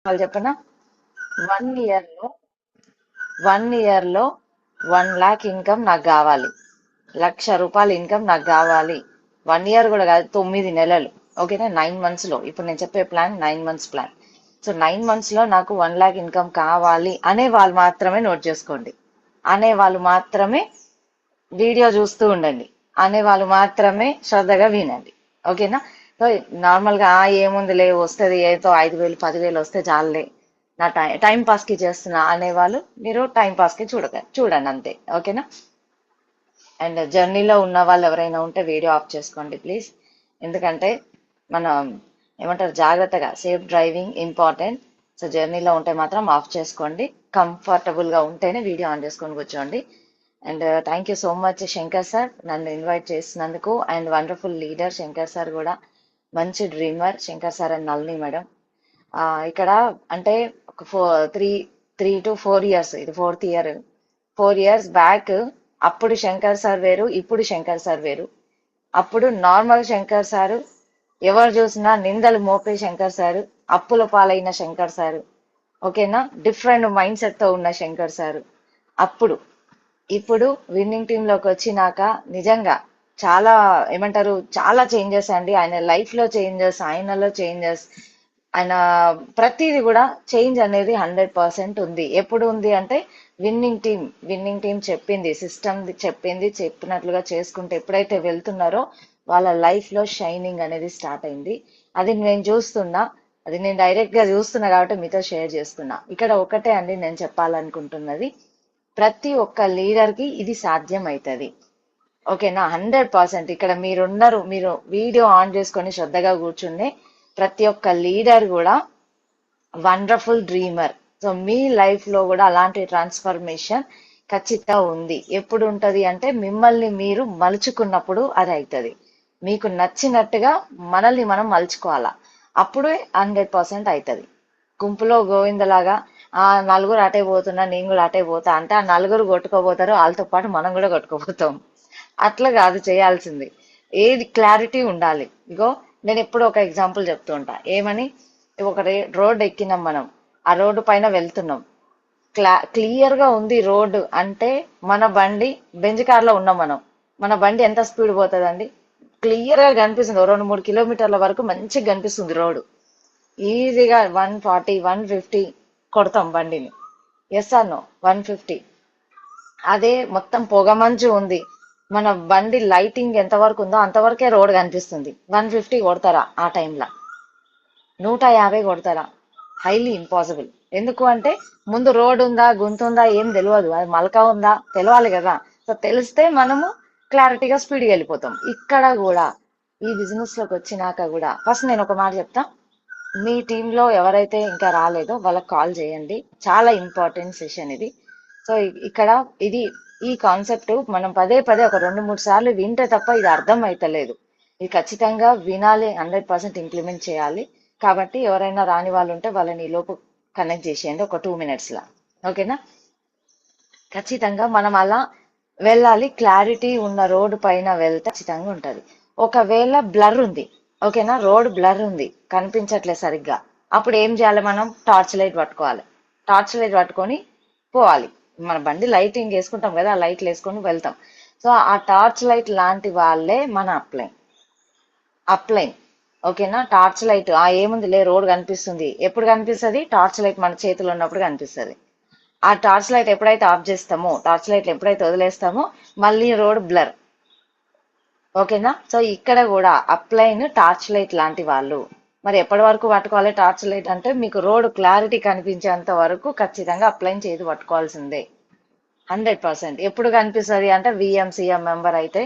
వాళ్ళు చెప్పనా 1 ఇయర్ లో 1 ఇయర్ లో 1 lakh ఇన్కమ్ నాకు కావాలి. 1,00,000 రూపాయలు ఇన్కమ్ నాకు కావాలి. 1 ఇయర్ కూడా కాదు, 9 నెలలు. ఓకేనా, 9 months లో. ఇప్పుడు నేను చెప్పే plan 9 months plan. So 9 months లో నాకు 1 lakh ఇన్కమ్ కావాలి అనే వాళ్ళు మాత్రమే నోట్ చేసుకోండి. అనే వాళ్ళు మాత్రమే వీడియో చూస్తూ ఉండండి. అనే వాళ్ళు మాత్రమే శ్రద్ధగా వినండి. ఓకేనా. సో నార్మల్ గా ఏముందిలే వస్తుంది, ఏదో 5,000 10,000 వస్తే చాలులే, నా టైం పాస్ కి చేస్తున్నా అనేవాళ్ళు మీరు టైం పాస్ కి చూడండి అంతే. ఓకేనా. అండ్ జర్నీలో ఉన్న వాళ్ళు ఎవరైనా ఉంటే వీడియో ఆఫ్ చేసుకోండి ప్లీజ్. ఎందుకంటే మనం ఏమంటారు, జాగ్రత్తగా సేఫ్ డ్రైవింగ్ ఇంపార్టెంట్. సో జర్నీలో ఉంటే మాత్రం ఆఫ్ చేసుకోండి. కంఫర్టబుల్ గా ఉంటేనే వీడియో ఆన్ చేసుకొని కూర్చోండి. And thank you so much Shankar sir, నన్ను ఇన్వైట్ చేసినందుకు. And wonderful leader Shankar sir కూడా, మంచి dreamer Shankar sir and Nalini madam. ఇక్కడ అంటే ఒక 3 to 4 years, ఇది 4th ఇయర్. 4 years బ్యాక్ అప్పుడు శంకర్ సార్ వేరు, ఇప్పుడు శంకర్ సార్ వేరు. అప్పుడు నార్మల్ శంకర్ సారు, ఎవరు చూసినా నిందలు మోపే శంకర్ సారు, అప్పుల పాలైన శంకర్ సారు. ఓకేనా, డిఫరెంట్ మైండ్ సెట్ తో ఉన్న శంకర్ సారు అప్పుడు. ఇప్పుడు విన్నింగ్ టీమ్ లోకి వచ్చినాక నిజంగా చాలా ఏమంటారు, చాలా చేంజెస్ అండి. ఆయన లైఫ్ లో చేంజెస్, ఆయనలో చేంజెస్, ఆయన ప్రతిది కూడా చేంజ్ అనేది 100% ఉంది. ఎప్పుడు ఉంది అంటే విన్నింగ్ టీం చెప్పింది, సిస్టమ్ చెప్పింది, చెప్పినట్లుగా చేసుకుంటూ ఎప్పుడైతే వెళ్తున్నారో వాళ్ళ లైఫ్ లో షైనింగ్ అనేది స్టార్ట్ అయింది. అది నేను చూస్తున్నా, అది నేను డైరెక్ట్ గా చూస్తున్నా కాబట్టి మీతో షేర్ చేస్తున్నా. ఇక్కడ ఒకటే అండి నేను చెప్పాలనుకుంటున్నది, ప్రతి ఒక్క లీడర్ కి ఇది సాధ్యం అవుతుంది. ఓకేనా, 100%. ఇక్కడ మీరున్నారు, మీరు వీడియో ఆన్ చేసుకొని శ్రద్ధగా కూర్చుంటే ప్రతి ఒక్క లీడర్ కూడా వండర్ఫుల్ డ్రీమర్. సో మీ లైఫ్ లో కూడా అలాంటి ట్రాన్స్ఫర్మేషన్ ఖచ్చితంగా ఉంది. ఎప్పుడు ఉంటది అంటే మిమ్మల్ని మీరు మలుచుకున్నప్పుడు అది అవుతుంది. మీకు నచ్చినట్టుగా మనల్ని మనం మలుచుకోవాలా, అప్పుడే 100% అవుతుంది. గుంపులో గోవిందలాగా నలుగురు అటే పోతున్నా నేను కూడా అటే పోతా అంటే ఆ నలుగురు కొట్టుకోపోతారు, వాళ్ళతో పాటు మనం కూడా కొట్టుకోపోతాం. అట్లా కాదు చేయాల్సింది, ఏది క్లారిటీ ఉండాలి. ఇగో నేను ఎప్పుడు ఒక ఎగ్జాంపుల్ చెప్తూ ఉంటా. ఏమని, ఒక రోడ్ ఎక్కినాం మనం, ఆ రోడ్డు పైన వెళ్తున్నాం, క్లియర్ గా ఉంది రోడ్డు అంటే మన బండి బెంజ్ కార్ లో ఉన్నాం మనం, మన బండి ఎంత స్పీడ్ పోతుందండి? క్లియర్ గా కనిపిస్తుంది, 2-3 కిలోమీటర్ల వరకు మంచిగా కనిపిస్తుంది రోడ్డు. ఈజీగా 140 150 కొడతాం బండిని. Yes or no? 150. అదే మొత్తం పొగమంచు ఉంది, మన బండి లైటింగ్ ఎంత వరకు ఉందో అంతవరకే రోడ్ కనిపిస్తుంది, 150 కొడతారా ఆ టైంలో? 150 కొడతారా? Highly impossible. ఎందుకు అంటే ముందు రోడ్ ఉందా గుంతుందా ఏం తెలియదు, అది మలక ఉందా తెలియాలి కదా. సో తెలిస్తే మనము క్లారిటీగా స్పీడ్గా వెళ్ళిపోతాం. ఇక్కడ కూడా ఈ బిజినెస్ లోకి వచ్చినాక కూడా ఫస్ట్ నేను ఒక మాట చెప్తా. మీ టీంలో ఎవరైతే ఇంకా రాలేదో వాళ్ళకి కాల్ చేయండి, చాలా ఇంపార్టెంట్ సెషన్ ఇది. సో ఇక్కడ ఇది, ఈ కాన్సెప్ట్ మనం పదే పదే ఒక 2-3 సార్లు వింటే తప్ప ఇది అర్థం అయితలేదు. ఇది ఖచ్చితంగా వినాలి, 100% ఇంప్లిమెంట్ చేయాలి. కాబట్టి ఎవరైనా రాని వాళ్ళు ఉంటే వాళ్ళని ఈ లోపు కనెక్ట్ చేసేయండి ఒక 2 minutes లా. ఓకేనా. ఖచ్చితంగా మనం అలా వెళ్ళాలి. క్లారిటీ ఉన్న రోడ్డు పైన వెళ్తే ఖచ్చితంగా ఉంటది. ఒకవేళ బ్లర్ ఉంది, ఓకేనా, రోడ్ బ్లర్ ఉంది, కనిపించట్లేదు సరిగ్గా, అప్పుడు ఏం చేయాలి? మనం టార్చ్ లైట్ పట్టుకోవాలి. టార్చ్ లైట్ పట్టుకొని పోవాలి. మన బండి లైటింగ్ వేసుకుంటాం కదా, ఆ లైట్లు వేసుకొని వెళ్తాం. సో ఆ టార్చ్ లైట్ లాంటి వాళ్ళే మన అప్లైన్. ఓకేనా. టార్చ్ లైట్ ఏముంది లే, రోడ్ కనిపిస్తుంది. ఎప్పుడు కనిపిస్తుంది? టార్చ్ లైట్ మన చేతిలో ఉన్నప్పుడు కనిపిస్తుంది. ఆ టార్చ్ లైట్ ఎప్పుడైతే ఆఫ్ చేస్తామో, టార్చ్ లైట్ ఎప్పుడైతే వదిలేస్తామో మళ్ళీ రోడ్ బ్లర్. ఓకేనా. సో ఇక్కడ కూడా అప్లైన్ టార్చ్ లైట్ లాంటి వాళ్ళు. మరి ఎప్పటి వరకు పట్టుకోవాలి టార్చ్ లైట్ అంటే, మీకు రోడ్ క్లారిటీ కనిపించేంత వరకు ఖచ్చితంగా అప్లైన్ చేతి పట్టుకోవాల్సిందే, 100%. ఎప్పుడు కనిపిస్తుంది అంటే విఎంసీఎం మెంబర్ అయితే,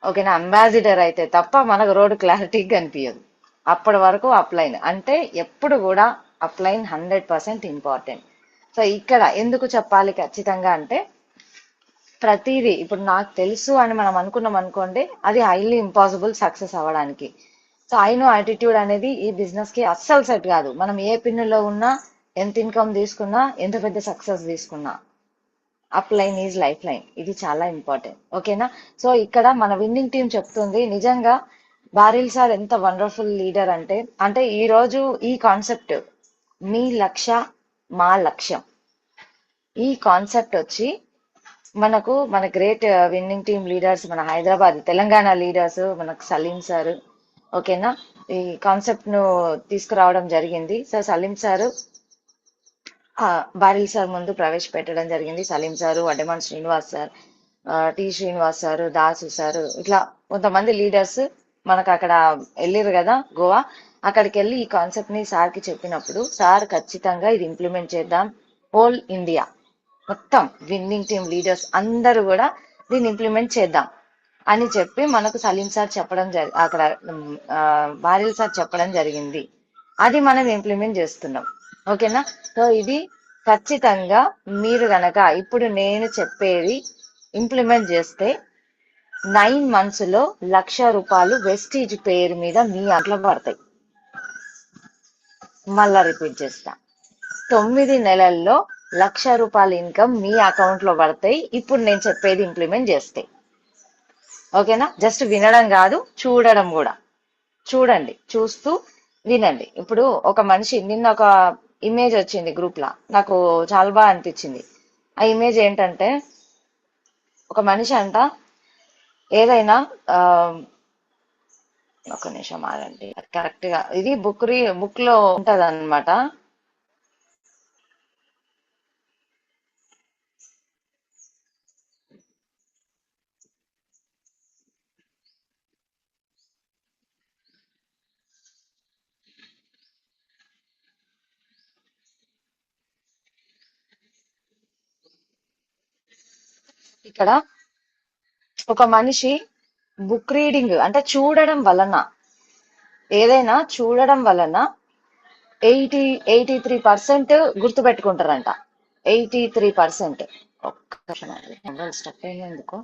ఓకేనా, అంబాసిడర్ అయితే తప్ప మనకు రోడ్ క్లారిటీ కనిపించదు. అప్పటి వరకు అప్లైన్ అంటే ఎప్పుడు కూడా అప్లైన్ 100% ఇంపార్టెంట్. సో ఇక్కడ ఎందుకు చెప్పాలి ఖచ్చితంగా అంటే, ప్రతిదీ ఇప్పుడు నాకు తెలుసు అని మనం అనుకున్నాం అనుకోండి, అది హైలీ ఇంపాసిబుల్ సక్సెస్ అవ్వడానికి. సో ఐనో యాటిట్యూడ్ అనేది ఈ బిజినెస్ కి అస్సలు సెట్ కాదు. మనం ఏ పిన్నులో ఉన్నా, ఎంత ఇన్కమ్ తీసుకున్నా, ఎంత పెద్ద సక్సెస్ తీసుకున్నా, up line is life line. ఇది చాలా ఇంపార్టెంట్. ఓకేనా. సో ఇక్కడ మన విన్నింగ్ టీం చెప్తుంది, నిజంగా బారిల్ సార్ ఎంత వండర్ఫుల్ లీడర్ అంటే ఈ రోజు ఈ కాన్సెప్ట్ మీ లక్ష్య మా లక్ష్యం. ఈ కాన్సెప్ట్ వచ్చి మన గ్రేట్ విన్నింగ్ టీమ్ లీడర్స్, మన హైదరాబాద్ తెలంగాణ లీడర్స్, మనకు సలీం సార్, ఓకేనా, ఈ కాన్సెప్ట్ ను తీసుకురావడం జరిగింది. సో సలీం సార్, బారిల్ సార్ ముందు ప్రవేశపెట్టడం జరిగింది. సలీం సారు, వడ్డెమాన్ Srinivas sir, T Srinivas sir, Dasu sir, ఇట్లా కొంతమంది లీడర్స్ మనకు అక్కడ వెళ్ళారు కదా గోవా. అక్కడికి వెళ్ళి ఈ కాన్సెప్ట్ ని సార్ కి చెప్పినప్పుడు సార్ ఖచ్చితంగా ఇది ఇంప్లిమెంట్ చేద్దాం, హోల్ ఇండియా మొత్తం విన్నింగ్ టీమ్ లీడర్స్ అందరూ కూడా దీన్ని ఇంప్లిమెంట్ చేద్దాం అని చెప్పి మనకు సలీం సార్ చెప్పడం అక్కడ బారిల్ సార్ చెప్పడం జరిగింది. అది మనం ఇంప్లిమెంట్ చేస్తున్నాం. ఓకేనా. సో ఇది ఖచ్చితంగా మీరు గనక ఇప్పుడు నేను చెప్పేది ఇంప్లిమెంట్ చేస్తే 9 months లో ₹1,00,000 వెస్టీజ్ పేరు మీద మీ అట్లా పడతాయి. మళ్ళా రిపీట్ చేస్తా, 9 నెలల్లో ₹1,00,000 ఇన్కమ్ మీ అకౌంట్ లో పడతాయి ఇప్పుడు నేను చెప్పేది ఇంప్లిమెంట్ చేస్తే. ఓకేనా. జస్ట్ వినడం కాదు, చూడడం కూడా. చూడండి, చూస్తూ వినండి. ఇప్పుడు ఒక మనిషి, నిన్న ఒక ఇమేజ్ వచ్చింది గ్రూప్ లా, నాకు చాలా బాగా అనిపించింది. ఆ ఇమేజ్ ఏంటంటే, ఒక మనిషి అంట ఏదైనా ఒక నిమిషం ఆగండి, కరెక్ట్ గా ఇది బుక్ లో ఉంటది అనమాట. ఇక్కడ ఒక మనిషి బుక్ రీడింగ్ అంటే చూడడం వలన, ఏదైనా చూడడం వలన 83% గుర్తుపెట్టుకుంటారంట. 83%. ఒక్క నిమిషం స్టక్ అయ్యేందుకు.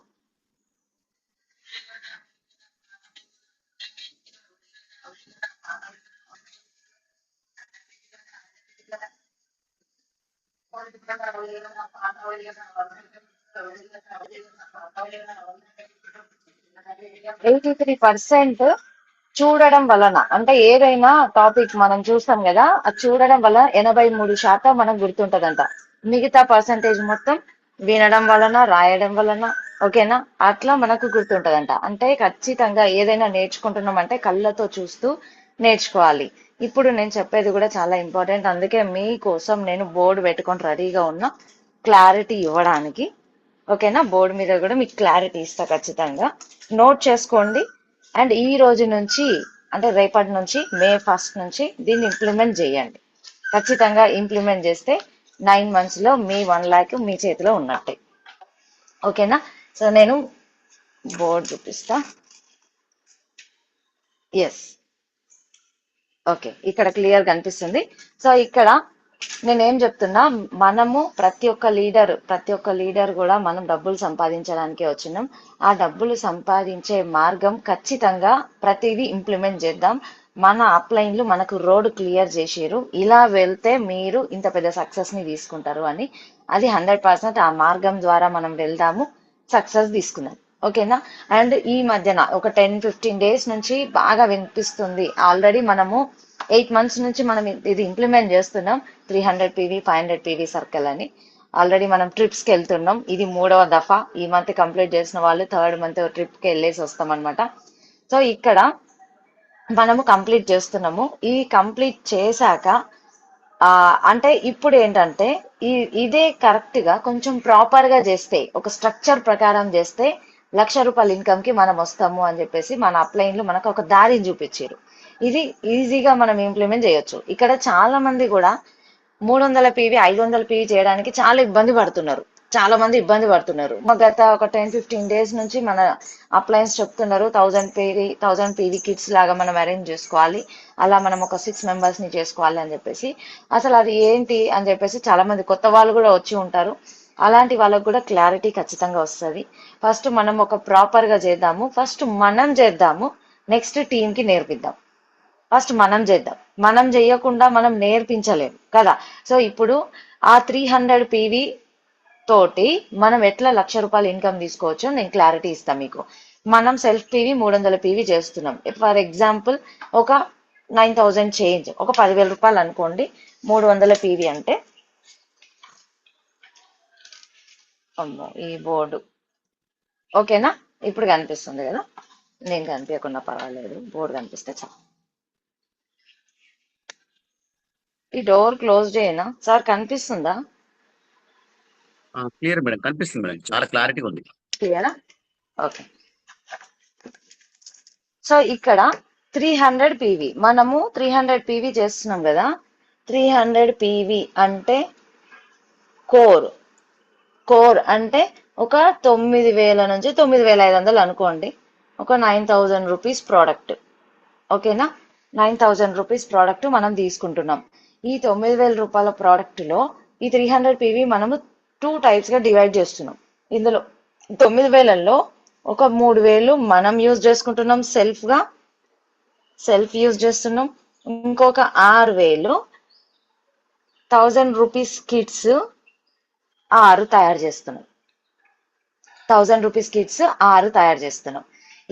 ఎయిటీ త్రీ పర్సెంట్ చూడడం వలన, అంటే ఏదైనా టాపిక్ మనం చూస్తాం కదా, అది చూడడం వల్ల 83% మనకు గుర్తుంటదంట. మిగతా పర్సంటేజ్ మొత్తం వినడం వలన, రాయడం వలన, ఓకేనా, అట్లా మనకు గుర్తుంటదంట. అంటే ఖచ్చితంగా ఏదైనా నేర్చుకుంటున్నాం అంటే కళ్ళతో చూస్తూ నేర్చుకోవాలి. ఇప్పుడు నేను చెప్పేది కూడా చాలా ఇంపార్టెంట్, అందుకే మీకోసం నేను బోర్డు పెట్టుకొని రెడీగా ఉన్నా క్లారిటీ ఇవ్వడానికి. ఓకేనా. బోర్డు మీద కూడా మీకు క్లారిటీ ఇస్తా ఖచ్చితంగా, నోట్ చేసుకోండి. అండ్ ఈ రోజు నుంచి, అంటే రేపటి నుంచి, May 1st నుంచి దీన్ని ఇంప్లిమెంట్ చేయండి. ఖచ్చితంగా ఇంప్లిమెంట్ చేస్తే 9 months లో మీ 1,00,000 మీ చేతిలో ఉన్నట్టే. ఓకేనా. సో నేను బోర్డు చూపిస్తా. ఎస్, ఓకే, ఇక్కడ క్లియర్ కనిపిస్తుంది. సో ఇక్కడ నేనేం చెప్తున్నా, మనము ప్రతి ఒక్క లీడర్ కూడా మనం డబ్బులు సంపాదించడానికే వచ్చినాం. ఆ డబ్బులు సంపాదించే మార్గం ఖచ్చితంగా ప్రతిదీ ఇంప్లిమెంట్ చేద్దాం. మన అప్లైన్లు మనకు రోడ్ క్లియర్ చేసిరు, ఇలా వెళ్తే మీరు ఇంత పెద్ద సక్సెస్ ని తీసుకుంటారు అని. అది 100% ఆ మార్గం ద్వారా మనం వెళ్దాము, సక్సెస్ తీసుకుందాం. ఓకేనా. అండ్ ఈ మధ్యన ఒక 10-15 days నుంచి బాగా వినిపిస్తుంది. ఆల్రెడీ మనము 8 months నుంచి మనం ఇది ఇంప్లిమెంట్ చేస్తున్నాం. 300 PV 500 PV సర్కిల్ అని ఆల్రెడీ మనం ట్రిప్స్ కి వెళ్తున్నాం. ఇది 3వ దఫా. ఈ మంత్ కంప్లీట్ చేసిన వాళ్ళు 3rd month ట్రిప్ కి వెళ్ళేసి వస్తాం అనమాట. సో ఇక్కడ మనము కంప్లీట్ చేస్తున్నాము. ఈ కంప్లీట్ చేశాక అంటే ఇప్పుడు ఏంటంటే ఇదే కరెక్ట్ గా కొంచెం ప్రాపర్ గా చేస్తే, ఒక స్ట్రక్చర్ ప్రకారం చేస్తే ₹1,00,000 ఇన్కమ్ కి మనం వస్తాము అని చెప్పేసి మన అప్లైన్లు మనకు ఒక దారిని చూపించారు. ఇది ఈజీగా మనం ఇంప్లిమెంట్ చేయొచ్చు. ఇక్కడ చాలా మంది కూడా 300 PV 500 PV చేయడానికి చాలా ఇబ్బంది పడుతున్నారు. చాలా మంది ఇబ్బంది పడుతున్నారు. గత ఒక 10-15 days నుంచి మన అప్లయన్స్ చెప్తున్నారు 1000 PV కిట్స్ లాగా మనం అరేంజ్ చేసుకోవాలి, అలా మనం ఒక 6 members ని చేసుకోవాలి అని చెప్పేసి. అసలు అది ఏంటి అని చెప్పేసి చాలా మంది కొత్త వాళ్ళు కూడా వచ్చి ఉంటారు. అలాంటి వాళ్ళకు కూడా క్లారిటీ ఖచ్చితంగా వస్తుంది. ఫస్ట్ మనం ఒక ప్రాపర్ గా చేద్దాము, ఫస్ట్ మనం చేద్దాము, నెక్స్ట్ టీమ్ కి నేర్పిద్దాం. ఫస్ట్ మనం చేద్దాం, మనం చేయకుండా మనం నేర్పించలేము కదా. సో ఇప్పుడు ఆ 300 PV తోటి మనం ఎట్లా ₹1,00,000 ఇన్కమ్ తీసుకోవచ్చో నేను క్లారిటీ ఇస్తాను మీకు. మనం సెల్ఫ్ PV 300 PV చేస్తున్నాం. ఫర్ ఎగ్జాంపుల్ ఒక 9,000 చేంజ్, ఒక 10,000 రూపాయలు అనుకోండి. 300 పీవీ అంటే ఈ బోర్డు ఓకేనా? ఇప్పుడు కనిపిస్తుంది కదా? నేను కనిపించకుండా పర్వాలేదు, బోర్డు కనిపిస్తే చాలు. ఈ డోర్ క్లోజ్ చేయనా సార్? కనిపిస్తుందా? క్లియర్ మేడం, కనిపిస్తుంది మేడం, చాలా క్లారిటీ ఉంది. క్లియరా? ఓకే. సో ఇక్కడ 300 పీవీ, మనము 300 పీవీ చేస్తున్నాం కదా. 300 పీవీ అంటే కోర్ అంటే ఒక 9,000 నుంచి 9,500 అనుకోండి. ఒక 9,000 రూపీస్ ప్రోడక్ట్. ఓకేనా? 9,000 రూపీస్ ప్రోడక్ట్ మనం తీసుకుంటున్నాం. ఈ 9,000 రూపాయల ప్రోడక్ట్ లో ఈ 300 పీవీ మనము 2 టైప్స్ గా డివైడ్ చేస్తున్నాం. ఇందులో 9,000లో ఒక 3,000 మనం యూజ్ చేసుకుంటున్నాం, సెల్ఫ్ యూజ్ చేస్తున్నాం. ఇంకొక 6,000 1000 రూపీస్ కిట్స్ 6 తయారు చేస్తున్నాం. 1000 రూపీస్ కిట్స్ 6 తయారు చేస్తున్నాం.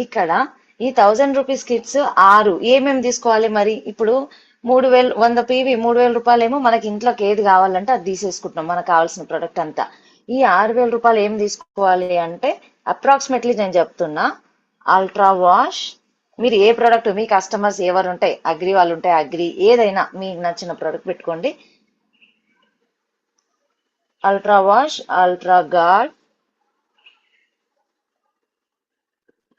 ఇక్కడ ఈ 1000 రూపీస్ కిట్స్ 6 ఏమేమి తీసుకోవాలి మరి? ఇప్పుడు 3,000 100 పీవీ 3,000 రూపాయలేమో మనకి ఇంట్లోకి ఏది కావాలంటే అది తీసేసుకుంటున్నాం, మనకు కావాల్సిన ప్రొడక్ట్ అంతా. ఈ 6,000 రూపాయలు ఏం తీసుకోవాలి అంటే అప్రాక్సిమేట్లీ నేను చెప్తున్నా, అల్ట్రా వాష్, మీరు ఏ ప్రోడక్ట్ మీ కస్టమర్స్ ఎవరు ఉంటాయి, అగ్రి వాళ్ళు ఉంటే అగ్రి, ఏదైనా మీకు నచ్చిన ప్రోడక్ట్ పెట్టుకోండి. Ultra wash, ultra guard,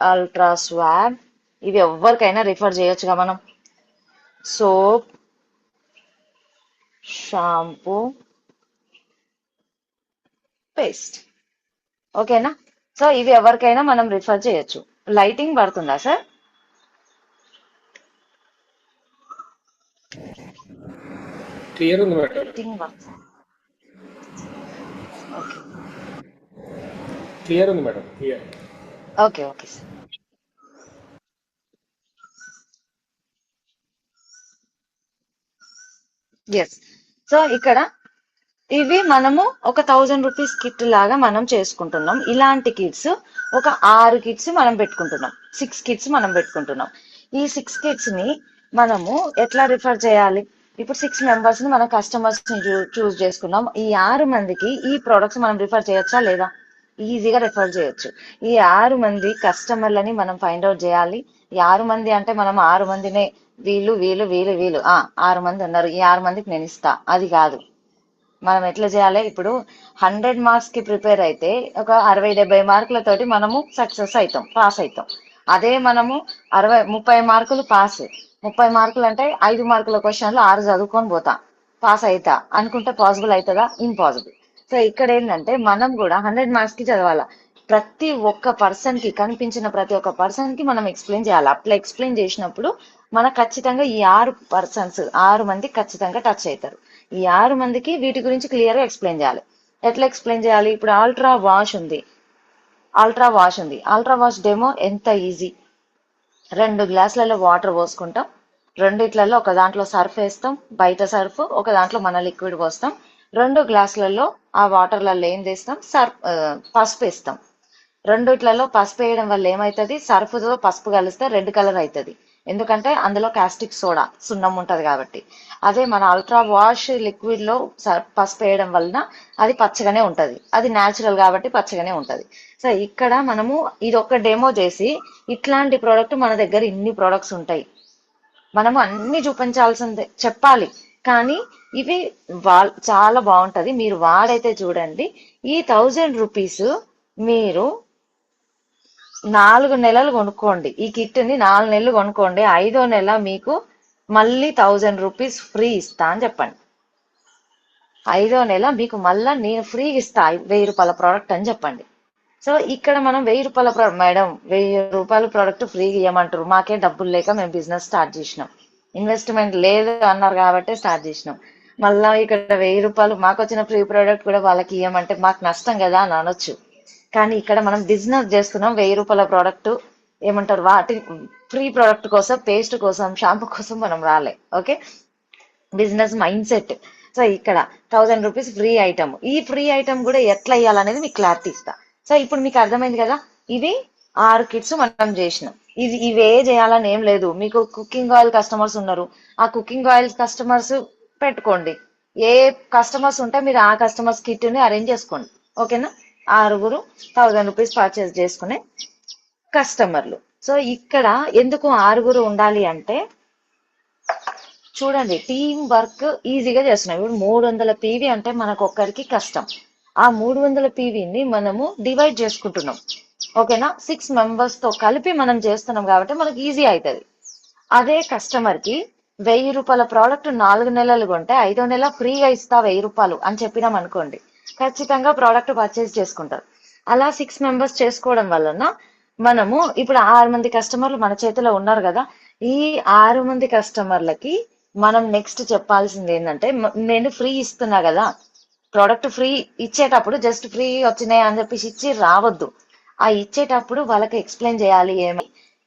ultra swab, ఇవి ఎవరికైనా రిఫర్ చేయొచ్చుగా మనం. Soap, shampoo, paste. ఓకేనా? సో ఇవి ఎవరికైనా మనం రిఫర్ చేయొచ్చు. లైటింగ్ పడుతుందా సార్? క్లియర్ ఉంది మేడం. లైటింగ్ పడుతుంది. ఓకే క్లియర్ ఉంది madam, clear. Okay okay sir. Yes. So ఇక్కడ ఇవి మనము ఒక 1000 రూపీస్ కిట్ లాగా మనం చేసుకుంటున్నాం. ఇలాంటి కిట్స్ ఒక 6 కిట్స్ మనం పెట్టుకుంటున్నాం, 6 కిట్స్ మనం పెట్టుకుంటున్నాం. ఈ 6 కిట్స్ ని మనము ఎట్లా రిఫర్ చేయాలి? ఇప్పుడు 6 మెంబర్స్ ని మన కస్టమర్స్ ని చూస్ చేసుకున్నాం. ఈ 6 మందికి ఈ ప్రొడక్ట్స్ మనం రిఫర్ చేయొచ్చా లేదా? ఈజీగా రిఫర్ చేయొచ్చు. ఈ 6 మంది కస్టమర్లని మనం ఫైండ్ అవుట్ చేయాలి. ఈ 6 మంది అంటే మనం 6 మందినే వీళ్ళు వీళ్ళు వీళ్ళు వీళ్ళు 6 మంది ఉన్నారు, ఈ 6 మందికి నేను ఇస్తా, అది కాదు. మనం ఎట్లా చేయాలి? ఇప్పుడు 100 మార్క్స్ కి ప్రిపేర్ అయితే ఒక 60-70 మార్కులతోటి మనము సక్సెస్ అవుతాం, పాస్ అవుతాం. అదే మనము 30 మార్కులు పాస్, 30 మార్కులు అంటే 5 మార్కుల క్వశ్చన్లు 6 చదువుకొని పోతా, పాస్ అవుతా అనుకుంటే పాసిబుల్ అవుతుందా? ఇంపాసిబుల్. సో ఇక్కడ ఏంటంటే మనం కూడా 100 మార్క్స్ కి చదవాలా. ప్రతి ఒక్క పర్సన్ కి, కనిపించిన ప్రతి ఒక్క పర్సన్ కి మనం ఎక్స్ప్లెయిన్ చేయాలి. అట్లా ఎక్స్ప్లెయిన్ చేసినప్పుడు మనకు ఖచ్చితంగా ఈ 6 మంది ఖచ్చితంగా టచ్ అవుతారు. ఈ 6 మందికి వీటి గురించి క్లియర్ గా ఎక్స్ప్లెయిన్ చేయాలి. ఎట్లా ఎక్స్ప్లెయిన్ చేయాలి? ఇప్పుడు అల్ట్రా వాష్ ఉంది, అల్ట్రా వాష్ డెమో ఎంత ఈజీ. 2 గ్లాసులలో వాటర్ పోసుకుంటాం, రెండిట్లలో ఒక దాంట్లో సర్ఫ్ వేస్తాం, బయట సర్ఫ్, ఒక దాంట్లో మన లిక్విడ్ పోస్తాం. 2 గ్లాసులలో ఆ వాటర్లలో ఏం చేస్తాం? పసుపు వేస్తాం. రెండిట్లలో పసుపు వేయడం వల్ల ఏమవుతుంది? సర్ఫ్తో పసుపు కలిస్తే రెడ్ కలర్ అవుతుంది, ఎందుకంటే అందులో కాస్టిక్ సోడా, సున్నం ఉంటది కాబట్టి. అదే మన అల్ట్రా వాష్ లిక్విడ్ లో పసుపు వేయడం వలన అది పచ్చగానే ఉంటది, అది న్యాచురల్ కాబట్టి పచ్చగానే ఉంటది. సో ఇక్కడ మనము ఇది ఒక డెమో చేసి, ఇట్లాంటి ప్రోడక్ట్ మన దగ్గర ఇన్ని ప్రోడక్ట్స్ ఉంటాయి, మనము అన్ని చూపించాల్సిందే, చెప్పాలి. కానీ ఇవి చాలా బాగుంటది, మీరు వాడైతే చూడండి. ఈ 1000 రూపీస్ మీరు 4 నెలలు కొనుక్కోండి. ఈ కిట్ ని 4 నెలలు కొనుక్కోండి. 5వ నెల మీకు మళ్ళీ 1000 రూపీస్ ఫ్రీ ఇస్తా అని చెప్పండి. 5వ నెల మీకు మళ్ళా నేను ఫ్రీ ఇస్తా 1000 రూపాయల ప్రోడక్ట్ అని చెప్పండి. సో ఇక్కడ మనం 1000 రూపాయల మేడం 1000 రూపాయల ప్రోడక్ట్ ఫ్రీగా ఇవ్వమంటారు, మాకే డబ్బులు లేక మేము బిజినెస్ స్టార్ట్ చేసినాం, ఇన్వెస్ట్మెంట్ లేదు అన్నారు కాబట్టి స్టార్ట్ చేసినాం. మళ్ళా ఇక్కడ 1000 రూపాయలు మాకు వచ్చిన ఫ్రీ ప్రోడక్ట్ కూడా వాళ్ళకి ఇవ్వమంటే మాకు నష్టం కదా అని అనొచ్చు. కానీ ఇక్కడ మనం బిజినెస్ చేస్తున్నాం, 1000 రూపాయల ప్రోడక్ట్ ఏమంటారు, వాటి ఫ్రీ ప్రోడక్ట్ కోసం, పేస్ట్ కోసం, షాంపూ కోసం మనం రాలే. Okay, business mind set. So ఇక్కడ 1000 రూపీస్ ఫ్రీ ఐటమ్. ఈ ఫ్రీ ఐటమ్ కూడా ఎట్లా ఇవ్వాలనేది మీకు క్లారిటీ ఇస్తా. సో ఇప్పుడు మీకు అర్థమైంది కదా, ఇవి 6 కిట్స్ మనం చేసినాం. ఇవే చేయాలని ఏం లేదు. మీకు కుకింగ్ ఆయిల్ కస్టమర్స్ ఉన్నారు, ఆ కుకింగ్ ఆయిల్ కస్టమర్స్ పెట్టుకోండి. ఏ కస్టమర్స్ ఉంటే మీరు ఆ కస్టమర్స్ కిట్ ని అరేంజ్ చేసుకోండి. ఓకేనా? 6 ₹1000 పర్చేస్ చేసుకునే కస్టమర్లు. సో ఇక్కడ ఎందుకు 6 ఉండాలి అంటే, చూడండి, టీం వర్క్ ఈజీగా చేస్తున్నాం. ఇప్పుడు 300 పీవీ అంటే మనకు ఒక్కరికి కష్టం. ఆ 300 పీవీని మనము డివైడ్ చేసుకుంటున్నాం. ఓకేనా? 6 మెంబర్స్ తో కలిపి మనం చేస్తున్నాం కాబట్టి మనకి ఈజీ అవుతుంది. అదే కస్టమర్ కి ₹1000 ప్రోడక్ట్ 4 నెలలు కొంటే 5వ నెల ఫ్రీగా ఇస్తా ₹1000 అని చెప్పినాం అనుకోండి, ఖచ్చితంగా ప్రోడక్ట్ పర్చేస్ చేసుకుంటారు. అలా 6 మెంబర్స్ చేసుకోవడం వలన మనము ఇప్పుడు 6 మంది కస్టమర్లు మన చేతిలో ఉన్నారు కదా. ఈ 6 మంది కస్టమర్లకి మనం నెక్స్ట్ చెప్పాల్సింది ఏంటంటే, నేను ఫ్రీ ఇస్తున్నా కదా, ప్రోడక్ట్ ఫ్రీ ఇచ్చేటప్పుడు జస్ట్ ఫ్రీ వచ్చినాయి అని చెప్పేసి ఇచ్చి రావద్దు. ఆ ఇచ్చేటప్పుడు వాళ్ళకి ఎక్స్ప్లెయిన్ చేయాలి.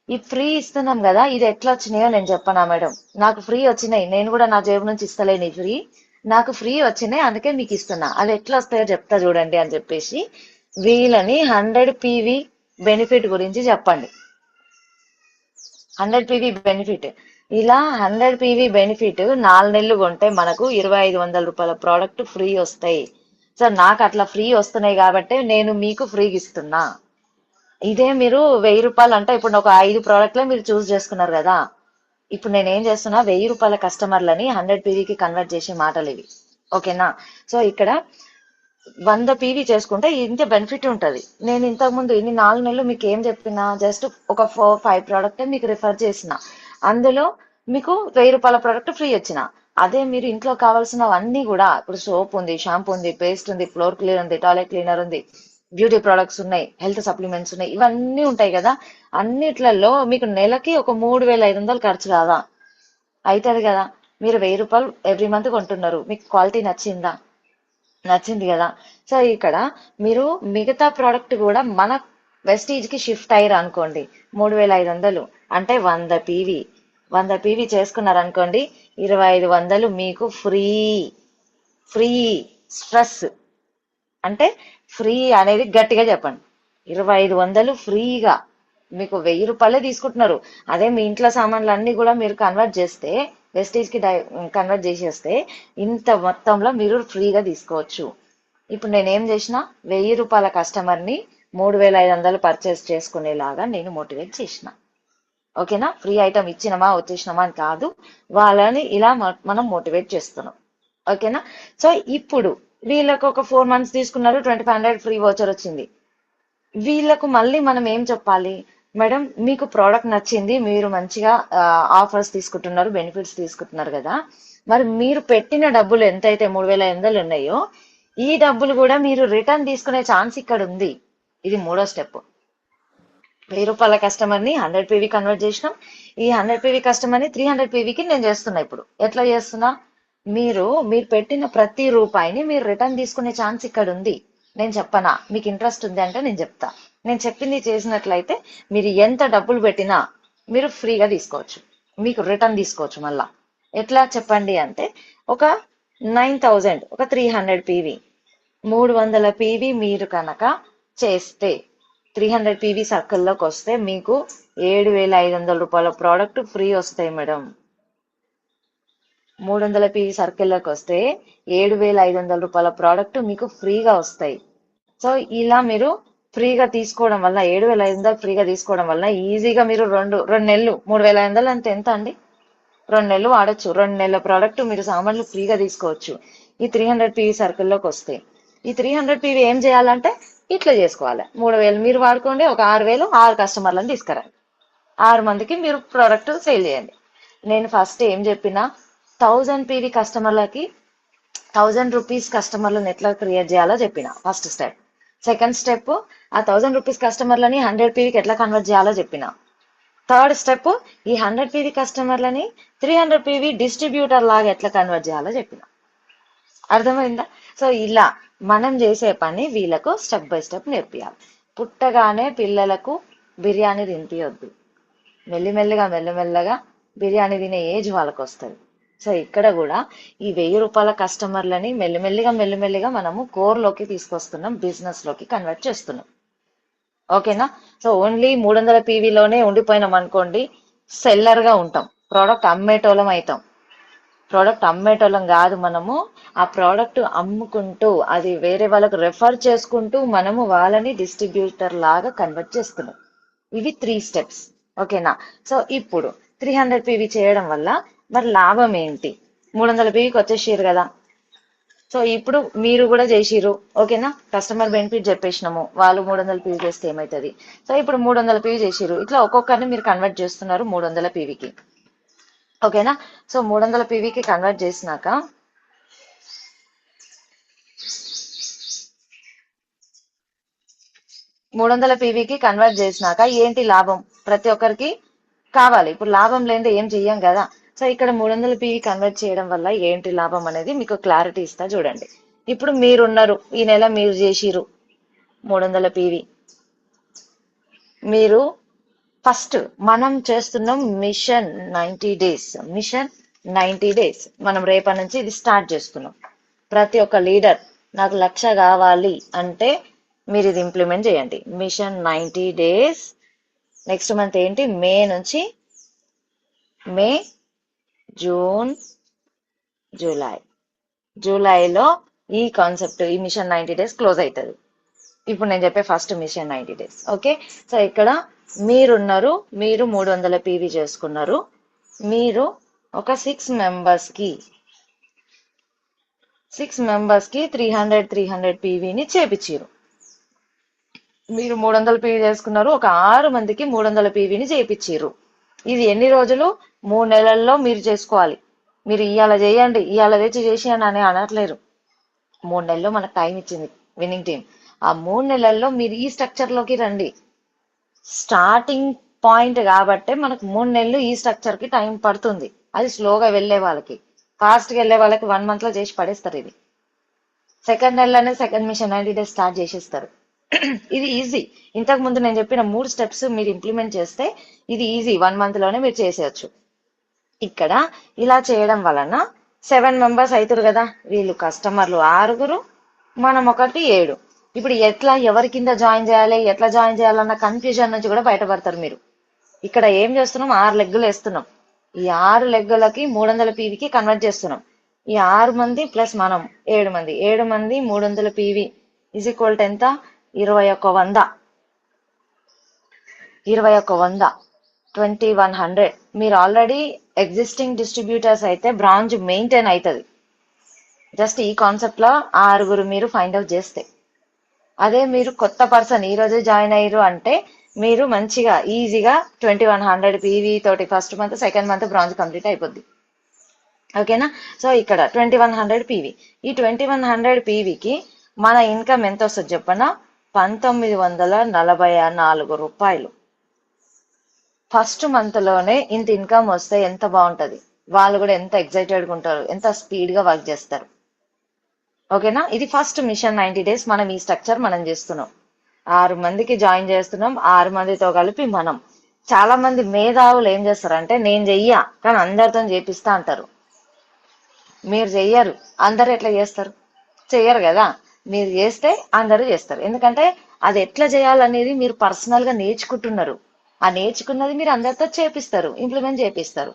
ఈ ఫ్రీ ఇస్తున్నాం కదా, ఇది ఎట్లా వచ్చినాయో నేను చెప్పనా మేడం, నాకు ఫ్రీ వచ్చినాయి, నేను కూడా నా జేబు నుంచి ఇస్తలేను ఈ ఫ్రీ, నాకు ఫ్రీ వచ్చినాయి అందుకే మీకు ఇస్తున్నా, అది ఎట్లా వస్తాయో చెప్తా చూడండి అని చెప్పేసి వీళ్ళని 100 పీవీ బెనిఫిట్ గురించి చెప్పండి. 100 పీవీ బెనిఫిట్, ఇలా 100 పీవీ బెనిఫిట్ 4 నెలలు కొంటే మనకు ₹2500 ప్రోడక్ట్ ఫ్రీ వస్తాయి. సో నాకు అట్లా ఫ్రీ వస్తున్నాయి కాబట్టి నేను మీకు ఫ్రీగా ఇస్తున్నా. ఇదే మీరు ₹1000 అంటే ఇప్పుడు ఒక 5 ప్రోడక్ట్లే మీరు చూస్ చేసుకున్నారు కదా. ఇప్పుడు నేను ఏం చేస్తున్నా, ₹1000 కస్టమర్లని 100 పీవీకి కన్వర్ట్ చేసే మాటలు ఇవి. ఓకేనా? సో ఇక్కడ 100 పీవీ చేసుకుంటే ఇంత బెనిఫిట్ ఉంటుంది. నేను ఇంతకు ముందు ఇన్ని 4 నెలలు మీకు ఏం చెప్పినా, జస్ట్ ఒక 4-5 ప్రోడక్ట్ మీకు రిఫర్ చేసిన, అందులో మీకు ₹1000 ప్రోడక్ట్ ఫ్రీ వచ్చిన. అదే మీరు ఇంట్లో కావాల్సినవన్నీ కూడా, ఇప్పుడు సోప్ ఉంది, షాంపూ ఉంది, పేస్ట్ ఉంది, ఫ్లోర్ క్లీనర్ ఉంది, టాయిలెట్ క్లీనర్ ఉంది, బ్యూటీ ప్రొడక్ట్స్ ఉన్నాయి, హెల్త్ సప్లిమెంట్స్ ఉన్నాయి, ఇవన్నీ ఉంటాయి కదా. అన్నిట్లలో మీకు నెలకి ఒక 3500 ఖర్చు కాదా? అవుతుంది కదా. మీరు ₹1000 ఎవ్రీ మంత్ కొంటున్నారు, మీకు క్వాలిటీ నచ్చిందా? నచ్చింది కదా. సో ఇక్కడ మీరు మిగతా ప్రోడక్ట్ కూడా మన వెస్టీజ్ కి షిఫ్ట్ అయ్యారు అనుకోండి, 3500 అంటే 100 పీవీ, 100 పీవీ చేసుకున్నారనుకోండి, 2500 మీకు ఫ్రీ. ఫ్రీ స్ట్రెస్ అంటే ఫ్రీ అనేది గట్టిగా చెప్పండి. 2500 ఫ్రీగా మీకు ₹1000 తీసుకుంటున్నారు. అదే మీ ఇంట్లో సామాన్లు అన్ని కూడా మీరు కన్వర్ట్ చేస్తే, వెస్టేజ్ కి కన్వర్ట్ చేసేస్తే ఇంత మొత్తంలో మీరు ఫ్రీగా తీసుకోవచ్చు. ఇప్పుడు నేనేం చేసిన, ₹1000 కస్టమర్ ని 3500 పర్చేస్ చేసుకునేలాగా నేను మోటివేట్ చేసిన. ఓకేనా? ఫ్రీ ఐటమ్ ఇచ్చినమా వచ్చేసినమా అని కాదు, వాళ్ళని ఇలా మనం మోటివేట్ చేస్తున్నాం. ఓకేనా? సో ఇప్పుడు వీళ్ళకు ఒక 4 మంత్స్ తీసుకున్నారు, 2500 ఫ్రీ వోచర్ వచ్చింది. వీళ్ళకు మళ్ళీ మనం ఏం చెప్పాలి, మేడం మీకు ప్రోడక్ట్ నచ్చింది, మీరు మంచిగా ఆఫర్స్ తీసుకుంటున్నారు, బెనిఫిట్స్ తీసుకుంటున్నారు కదా, మరి మీరు పెట్టిన డబ్బులు ఎంతైతే 3500 ఉన్నాయో, ఈ డబ్బులు కూడా మీరు రిటర్న్ తీసుకునే ఛాన్స్ ఇక్కడ ఉంది. ఇది 3వ స్టెప్. ₹1000 కస్టమర్ ని 100 పీవీ కన్వర్ట్ చేసినాం. ఈ 100 పీవీ కస్టమర్ ని 300 పీవీకి నేను చేస్తున్నా. ఇప్పుడు ఎట్లా చేస్తున్నా, మీరు పెట్టిన ప్రతి రూపాయిని మీరు రిటర్న్ తీసుకునే ఛాన్స్ ఇక్కడ ఉంది. నేను చెప్పనా, మీకు ఇంట్రెస్ట్ ఉంది అంటే నేను చెప్తా. నేను చెప్పింది చేసినట్లయితే మీరు ఎంత డబ్బులు పెట్టినా మీరు ఫ్రీగా తీసుకోవచ్చు, మీకు రిటర్న్ తీసుకోవచ్చు. మళ్ళా ఎట్లా చెప్పండి అంటే, ఒక 9000, ఒక 300 పీవీ, 300 పీవీ మీరు కనుక చేస్తే, 300 పీవీ సర్కిల్లోకి వస్తే మీకు ₹7500 ప్రోడక్ట్ ఫ్రీ వస్తాయి మేడం. 300 పీవీ సర్కిల్లోకి వస్తే ₹7500 ప్రోడక్ట్ మీకు ఫ్రీగా వస్తాయి. సో ఇలా మీరు ఫ్రీగా తీసుకోవడం వల్ల, 7500 ఫ్రీగా తీసుకోవడం వల్ల ఈజీగా మీరు రెండు నెలలు 3500 అంటే ఎంత అండి, 2 నెలలు వాడచ్చు. 2 నెలల ప్రోడక్ట్ మీరు సామాన్లు ఫ్రీగా తీసుకోవచ్చు. ఈ 300 పీవీ సర్కిల్లోకి వస్తే, ఈ 300 పీవీ ఏం చేయాలంటే ఇట్లా చేసుకోవాలి. 3000 మీరు వాడుకోండి, ఒక 6000 6 కస్టమర్లను తీసుకురండి, 6 మందికి మీరు ప్రోడక్ట్ సేల్ చేయండి. నేను ఫస్ట్ ఏం చెప్పినా, 1000 పీవీ కస్టమర్లకి ₹1000 కస్టమర్లను ఎట్లా క్రియేట్ చేయాలో చెప్పిన ఫస్ట్ స్టెప్. సెకండ్ స్టెప్, ఆ ₹1000 కస్టమర్లని 100 పీవీకి ఎట్లా కన్వర్ట్ చేయాలో చెప్పిన. థర్డ్ స్టెప్, ఈ 100 పీవీ కస్టమర్లని 300 పీవీ డిస్ట్రిబ్యూటర్ లాగా ఎట్లా కన్వర్ట్ చేయాలో చెప్పిన. అర్థమైందా? సో ఇలా మనం చేసే పని వీళ్ళకు స్టెప్ బై స్టెప్ నేర్పియాలి. పుట్టగానే పిల్లలకు బిర్యానీ తినిపియొద్దు, మెల్లిమెల్లగా బిర్యానీ తినే ఏజ్ వాళ్ళకు వస్తుంది. సో ఇక్కడ కూడా ఈ ₹1000 కస్టమర్లని మెల్లిమెల్లిగా మనము కోర్ లోకి తీసుకొస్తున్నాం, బిజినెస్ లోకి కన్వర్ట్ చేస్తున్నాం. ఓకేనా? సో ఓన్లీ 300 పీవీలోనే ఉండిపోయినాం అనుకోండి, సెల్లర్ గా ఉంటాం, ప్రోడక్ట్ అమ్మేటోళ్ళం అవుతాం. ప్రోడక్ట్ అమ్మేటోళ్ళం కాదు మనము, ఆ ప్రోడక్ట్ అమ్ముకుంటూ అది వేరే వాళ్ళకు రెఫర్ చేసుకుంటూ మనము వాళ్ళని డిస్ట్రిబ్యూటర్ లాగా కన్వర్ట్ చేస్తున్నాం. ఇవి 3 స్టెప్స్. ఓకేనా? సో ఇప్పుడు 300 పీవీ చేయడం వల్ల మరి లాభం ఏంటి? 300 పీవీకి వచ్చేసారు కదా. సో ఇప్పుడు మీరు కూడా చేసిర్రు. ఓకేనా? కస్టమర్ బెనిఫిట్ చెప్పేసినాము, వాళ్ళు 300 పీవీ చేస్తే ఏమవుతుంది. సో ఇప్పుడు 300 పీవీ చేసిర్రు, ఇట్లా ఒక్కొక్కరిని మీరు కన్వర్ట్ చేస్తున్నారు 300 పీవీకి. ఓకేనా? సో 300 పీవీకి కన్వర్ట్ చేసినాక 300 పీవీకి కన్వర్ట్ చేసినాక ఏంటి లాభం? ప్రతి ఒక్కరికి కావాలి. ఇప్పుడు లాభం లేనిదే ఏం చెయ్యం కదా. సో ఇక్కడ 300 పీవీ కన్వర్ట్ చేయడం వల్ల ఏంటి లాభం అనేది మీకు క్లారిటీ ఇస్తా చూడండి. ఇప్పుడు మీరున్నారు, ఈ నెల మీరు చేసిరు 300 పీవీ. మీరు ఫస్ట్ మనం చేస్తున్నాం మిషన్ 90 డేస్. మిషన్ 90 డేస్ మనం రేపటి నుంచి ఇది స్టార్ట్ చేస్తున్నాం. ప్రతి ఒక్క లీడర్ నాకు 1,00,000 కావాలి అంటే మీరు ఇది ఇంప్లిమెంట్ చేయండి. Machine 90 days. నెక్స్ట్ మంత్ ఏంటి? మే నుంచి మే, జూన్, జూలై. జూలైలో ఈ కాన్సెప్ట్, ఈ మిషన్ 90 డేస్ క్లోజ్ అవుతుంది. ఇప్పుడు నేను చెప్పే first mission 90 days. Okay? So ఇక్కడ మీరున్నారు, మీరు 300 పీవీ చేసుకున్నారు. మీరు ఒక 6 మెంబర్స్ కి 300 పీవీని చేపించారు. మీరు 300 పీవీ చేసుకున్నారు, ఒక 6 మందికి 300 పీవీని చేపించారు. ఇది ఎన్ని రోజులు? 3 నెలల్లో మీరు చేసుకోవాలి. మీరు ఇవాళ చేయండి, ఇవాళ తెచ్చి చేసేయండి అని అనట్లేరు. 3 నెలల్లో మనకు టైం ఇచ్చింది విన్నింగ్ టీం. ఆ 3 నెలల్లో మీరు ఈ స్ట్రక్చర్ లోకి రండి. స్టార్టింగ్ పాయింట్ కాబట్టే మనకు 3 నెలలు ఈ స్ట్రక్చర్ కి టైం పడుతుంది. అది స్లోగా వెళ్లే వాళ్ళకి, ఫాస్ట్ గా వెళ్లే వాళ్ళకి 1 మంత్ లో చేసి పడేస్తారు. ఇది సెకండ్ నెలలోనే సెకండ్ మిషన్ 90 డేస్ స్టార్ట్ చేసేస్తారు. ఇది ఈజీ. ఇంతకు ముందు నేను చెప్పిన 3 స్టెప్స్ మీరు ఇంప్లిమెంట్ చేస్తే ఇది ఈజీ, 1 మంత్ లోనే మీరు చేసేయచ్చు. ఇక్కడ ఇలా చేయడం వలన 7 మెంబర్స్ అవుతారు కదా. వీళ్ళు కస్టమర్లు 6, మనం ఒకటి 7. ఇప్పుడు ఎట్లా, ఎవరి కింద జాయిన్ చేయాలి, ఎట్లా జాయిన్ చేయాలన్న కన్ఫ్యూజన్ నుంచి కూడా బయటపడతారు మీరు. ఇక్కడ ఏం చేస్తున్నాం? 6 లెగ్గులు వేస్తున్నాం. ఈ 6 లెగ్గులకి 300 పీవీకి కన్వర్ట్ చేస్తున్నాం. ఈ 6 మంది ప్లస్ మనం 7 మంది, 7 మంది 300 పీవీ ఈజ్ ఈక్వల్ టు ఎంత? 2100. 2100. మీరు ఆల్రెడీ ఎగ్జిస్టింగ్ డిస్ట్రిబ్యూటర్స్ అయితే బ్రాంచ్ మెయింటైన్ అవుతుంది. జస్ట్ ఈ కాన్సెప్ట్ లో 6 మీరు ఫైండ్ అవుట్ చేస్తే. అదే మీరు కొత్త పర్సన్ ఈ రోజు జాయిన్ అయ్యారు అంటే మీరు మంచిగా ఈజీగా 2100 పీవీ తోటి first month, second month branch complete అయిపోద్ది. ఓకేనా? సో ఇక్కడ 2100 పీవీ. ఈ 2100 పీవీకి మన ఇన్కమ్ ఎంత వస్తుంది చెప్పనా? 1944 రూపాయలు. ఫస్ట్ మంత్ లోనే ఇంత ఇన్కమ్ వస్తే ఎంత బాగుంటది. వాళ్ళు కూడా ఎంత ఎక్సైటెడ్ గా ఉంటారు, ఎంత స్పీడ్ గా వర్క్ చేస్తారు. ఓకేనా? ఇది ఫస్ట్ మిషన్ 90 డేస్. మనం ఈ స్ట్రక్చర్ మనం చేస్తున్నాం. 6 మందికి జాయిన్ చేస్తున్నాం. 6 మందితో కలిపి మనం. చాలా మంది మేధావులు ఏం చేస్తారంటే నేను చెయ్యా కానీ అందరితో చేపిస్తా అంటారు. మీరు చెయ్యరు, అందరు ఎట్లా చేస్తారు? చెయ్యరు కదా. మీరు చేస్తే అందరూ చేస్తారు. ఎందుకంటే అది ఎట్లా చేయాలనేది మీరు పర్సనల్ గా నేర్చుకుంటున్నారు. ఆ నేర్చుకున్నది మీరు అందరితో చేపిస్తారు, ఇంప్లిమెంట్ చేపిస్తారు.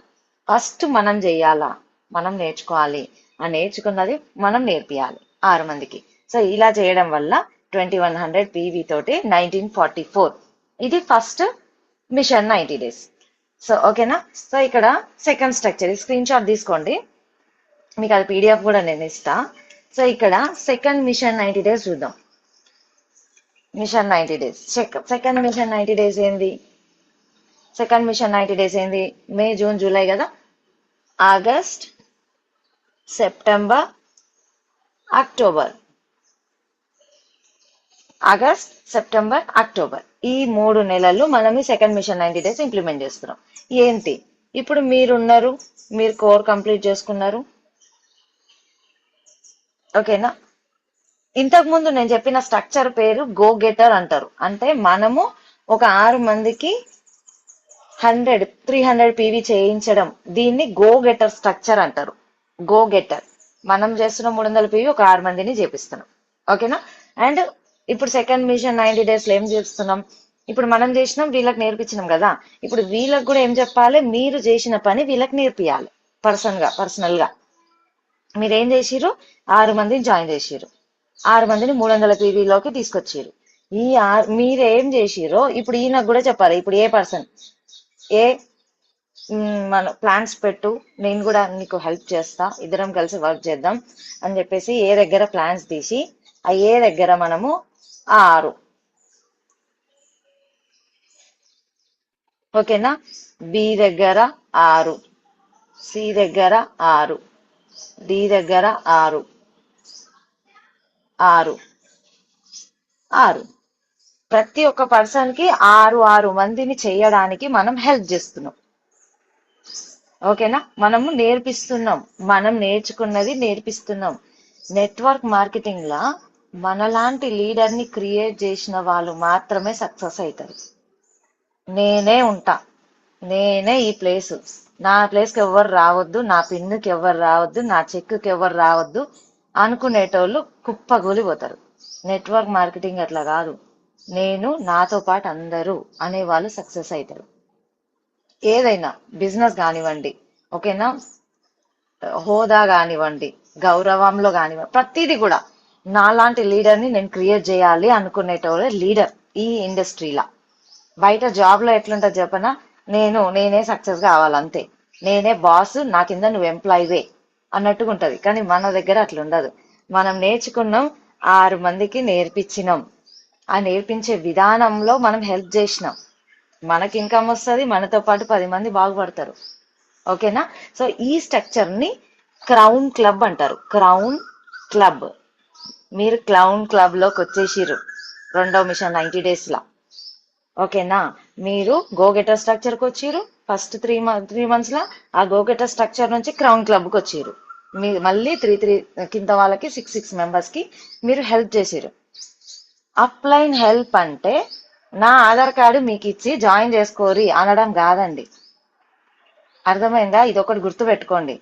ఫస్ట్ మనం చెయ్యాలా, మనం నేర్చుకోవాలి. ఆ నేర్చుకున్నది మనం నేర్పియాలి 6 మందికి. సో ఇలా చేయడం వల్ల 2100 పీవీ తోటి 1944. ఇది ఫస్ట్ మిషన్ 90 డేస్. సో ఓకేనా? సో ఇక్కడ సెకండ్ స్ట్రక్చర్ స్క్రీన్ షాట్ తీసుకోండి, మీకు అది పీడిఎఫ్ కూడా నేను ఇస్తా. సో ఇక్కడ సెకండ్ మిషన్ 90 డేస్ చూద్దాం. Mission 90 days, second mission 90 days ఏంది? సెకండ్ మిషన్ 90 డేస్ ఏంది? మే, జూన్, జూలై కదా. August, September, October. August, September, October. ఈ 3 నెలలు మనం ఈ సెకండ్ మిషన్ 90 డేస్ ఇంప్లిమెంట్ చేస్తున్నాం. ఏంటి? ఇప్పుడు మీరున్నారు, మీరు కోర్ కంప్లీట్ చేసుకున్నారు. ఓకేనా? ఇంతకు ముందు నేను చెప్పిన స్ట్రక్చర్ పేరు గో గెటర్ అంటారు. అంటే మనము ఒక 6 మందికి 300 పీవీ చేయించడం, దీన్ని గో గెటర్ స్ట్రక్చర్ అంటారు. గో గెటర్ మనం చేస్తున్న 300 పీవీ ఒక 6 మందిని చేపిస్తున్నాం. ఓకేనా? అండ్ ఇప్పుడు సెకండ్ మిషన్ 90 days లో ఏం చేస్తున్నాం? ఇప్పుడు మనం చేసినాం, వీళ్ళకి నేర్పించినాం కదా. ఇప్పుడు వీళ్ళకి కూడా ఏం చెప్పాలి? మీరు చేసిన పని వీళ్ళకి నేర్పియాలి. పర్సనల్ గా మీరేం చేసిర్రు? 6 మందిని జాయిన్ చేసిర్రు, 6 మందిని 300 పీవీలోకి తీసుకొచ్చిర్రు. మీరేం చేసిర్రో ఇప్పుడు ఈయనకు కూడా చెప్పాలి. ఇప్పుడు ఏ పర్సన్ ఏ మన ప్లాన్స్ పెట్టు, నేను కూడా నీకు హెల్ప్ చేస్తా, ఇద్దరం కలిసి వర్క్ చేద్దాం అని చెప్పేసి ఏ దగ్గర ప్లాన్స్ తీసి ఆ ఏ దగ్గర మనము 6, ఓకేనా? బి దగ్గర 6, సి దగ్గర 6, డి దగ్గర 6, 6, 6. ప్రతి ఒక్క పర్సన్ కి 6 మందిని చేయడానికి మనం హెల్ప్ చేస్తున్నాం. ఓకేనా? మనము నేర్పిస్తున్నాం, మనం నేర్చుకున్నది నేర్పిస్తున్నాం. నెట్వర్క్ మార్కెటింగ్ లా మనలాంటి లీడర్ ని క్రియేట్ చేసిన వాళ్ళు మాత్రమే సక్సెస్ అవుతారు. నేనే ఉంటా, నేనే ఈ ప్లేస్, నా ప్లేస్కి ఎవ్వరు రావద్దు, నా పిన్నుకి ఎవ్వరు రావద్దు, నా చెక్కుకి ఎవ్వరు రావద్దు అనుకునేటోళ్ళు కుప్పగూలిపోతారు. నెట్వర్క్ మార్కెటింగ్ అట్లా కాదు. నేను, నాతో పాటు అందరూ అనే వాళ్ళు సక్సెస్ అవుతారు. ఏదైనా బిజినెస్ కానివ్వండి, ఓకేనా, హోదా కానివ్వండి, గౌరవంలో కానివ్వండి, ప్రతిదీ కూడా నాలాంటి లీడర్ని నేను క్రియేట్ చేయాలి అనుకునేటోళ్ళే లీడర్ ఈ ఇండస్ట్రీలో. బయట జాబ్ లో ఎట్లుంటది చెప్పనా? నేనే సక్సెస్ కావాలంతే, నేనే బాస్, నా కింద నువ్వు ఎంప్లాయీవే అన్నట్టుగా ఉంటది. కానీ మన దగ్గర అట్లా ఉండదు. మనం నేర్చుకున్నాం, 6 మందికి నేర్పించినాం, ఆ నేర్పించే విధానంలో మనం హెల్ప్ చేసినాం, మనకి ఇన్కమ్ వస్తుంది, మనతో పాటు 10 మంది బాగుపడతారు. ఓకేనా? సో ఈ స్ట్రక్చర్ ని క్రౌన్ క్లబ్ అంటారు. Crown club. మీరు క్లౌన్ క్లబ్ లోకి వచ్చేసిర్రు రెండో మిషన్ 90 days లా. ఓకేనా? మీరు గో గెటర్ స్ట్రక్చర్ కి వచ్చిర్రు ఫస్ట్ 3 months లా. ఆ గో గెటర్ స్ట్రక్చర్ నుంచి క్రౌన్ క్లబ్ కి వచ్చిర్రు. మీరు మళ్ళీ 3 కింద వాళ్ళకి 6 members కి మీరు హెల్ప్ చేసిర్రు. అప్లైన్ హెల్ప్ అంటే నా ఆధార్ కార్డు మీకు ఇచ్చి జాయిన్ చేసుకోరి అనడం కాదండి. అర్థమైందా? ఇది ఒకటి గుర్తు పెట్టుకోండి.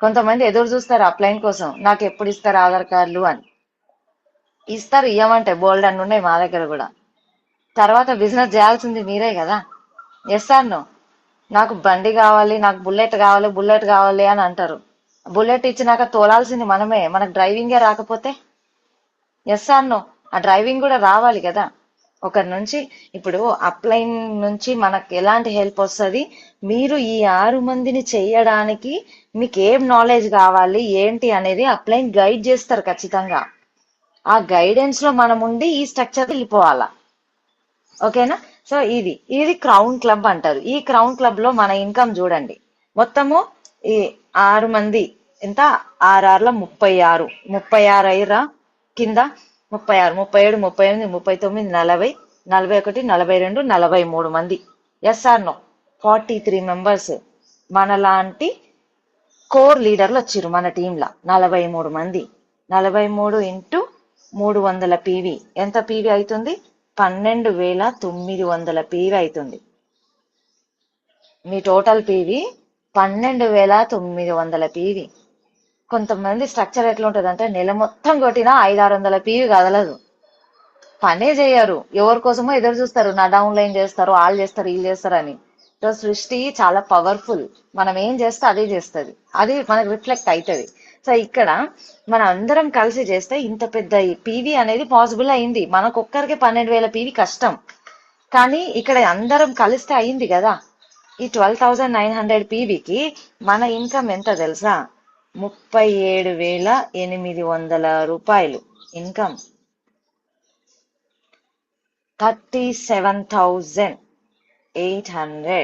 కొంతమంది ఎదురు చూస్తారు అప్లైన్ కోసం, నాకు ఎప్పుడు ఇస్తారు ఆధార్ కార్డులు అని. ఇస్తారు, ఇయ్యమంటే బోల్డ్ అన్ని ఉన్నాయి మా దగ్గర కూడా. తర్వాత బిజినెస్ చేయాల్సింది మీరే కదా. Yes or no? నాకు బండి కావాలి, నాకు బుల్లెట్ కావాలి, బుల్లెట్ కావాలి అని అంటారు. బుల్లెట్ ఇచ్చినాక తోలాల్సింది మనమే, మనకు డ్రైవింగే రాకపోతే. Yes or no? ఆ డ్రైవింగ్ కూడా రావాలి కదా ఒకరి నుంచి. ఇప్పుడు అప్లైన్ నుంచి మనకు ఎలాంటి హెల్ప్ వస్తుంది? మీరు ఈ 6 మందిని చెయ్యడానికి మీకు ఏం నాలెడ్జ్ కావాలి ఏంటి అనేది అప్లైన్ గైడ్ చేస్తారు ఖచ్చితంగా. ఆ గైడెన్స్ లో మనం ఉండి ఈ స్ట్రక్చర్ వెళ్ళిపోవాలా. ఓకేనా? సో ఇది క్రౌన్ క్లబ్ అంటారు. ఈ క్రౌన్ క్లబ్ లో మన ఇన్కమ్ చూడండి, మొత్తము ఈ 6 మంది ఎంత? 6 36, 36 అయ్యిరా కింద, 36, 37, 38, 39, 40, 41, 42, 43 మంది. Yes or no? 43 members మనలాంటి కోర్ లీడర్లు వచ్చిర్రు మన టీంలో. 43 మంది. 43 ఇంటూ 300 పీవీ ఎంత పీవీ అవుతుంది? 12,900 పీవీ అవుతుంది. మీ టోటల్ పీవీ 12,900 పీవీ. కొంతమంది స్ట్రక్చర్ ఎట్లా ఉంటుంది అంటే నెల మొత్తం కొట్టినా 500-600 పీవీ కదలదు, పనే చేయరు, ఎవరి కోసమో ఎదురు చూస్తారు, నా డౌన్ లైన్ చేస్తారు, వాళ్ళు చేస్తారు, వీళ్ళు చేస్తారు అని. సో సృష్టి చాలా పవర్ఫుల్, మనం ఏం చేస్తే అదే చేస్తుంది, అది మనకు రిఫ్లెక్ట్ అవుతుంది. సో ఇక్కడ మనం అందరం కలిసి చేస్తే ఇంత పెద్ద పీవీ అనేది పాసిబుల్ అయింది. మనకొక్కరికి 12,000 పీవీ కష్టం, కానీ ఇక్కడ అందరం కలిస్తే అయింది కదా. ఈ 12,900 పీవీకి మన ఇన్కమ్ ఎంత తెలుసా? 37,800 రూపాయలు ఇన్కమ్. 37,800.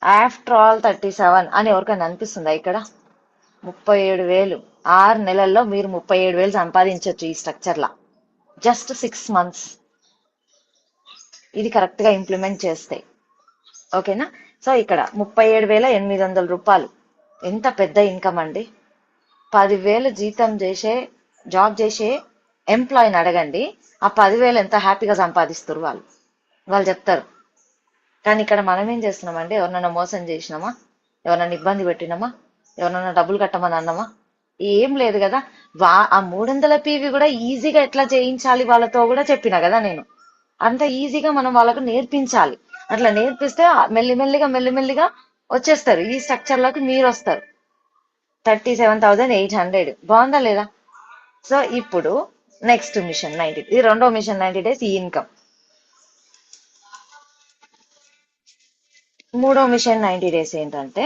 ఆఫ్టర్ ఆల్ 37 అని ఎవరికైనా అనిపిస్తుందా? ఇక్కడ 37,000. 6 నెలల్లో మీరు 37,000 సంపాదించవచ్చు ఈ స్ట్రక్చర్లా, జస్ట్ 6 months. ఇది కరెక్ట్ గా ఇంప్లిమెంట్ చేస్తే. ఓకేనా? సో ఇక్కడ 37,800 రూపాయలు ఎంత పెద్ద ఇన్కమ్ అండి. 10,000 జీతం చేసే జాబ్ చేసే ఎంప్లాయీని అడగండి, ఆ 10,000 ఎంత హ్యాపీగా సంపాదిస్తారు వాళ్ళు చెప్తారు. కానీ ఇక్కడ మనం ఏం చేస్తున్నామంటే ఎవరినైనా మోసం చేసినామా, ఎవరినైనా ఇబ్బంది పెట్టినామా, ఎవరినైనా డబ్బులు కట్టమని అన్నామా? ఏం లేదు కదా. ఆ 300 పీవి కూడా ఈజీగా ఎట్లా చేయించాలి వాళ్ళతో కూడా చెప్పిన కదా నేను. అంత ఈజీగా మనం వాళ్ళకు నేర్పించాలి. అట్లా నేర్పిస్తే మెల్లిమెల్లిగా వచ్చేస్తారు, ఈ స్ట్రక్చర్ లోకి మీరు వస్తారు. 37,800 బాగుందా లేదా? సో ఇప్పుడు నెక్స్ట్ మిషన్ 90, ఇది రెండో మిషన్ 90 డేస్ ఈ ఇన్కమ్. మూడో మిషన్ 90 డేస్ ఏంటంటే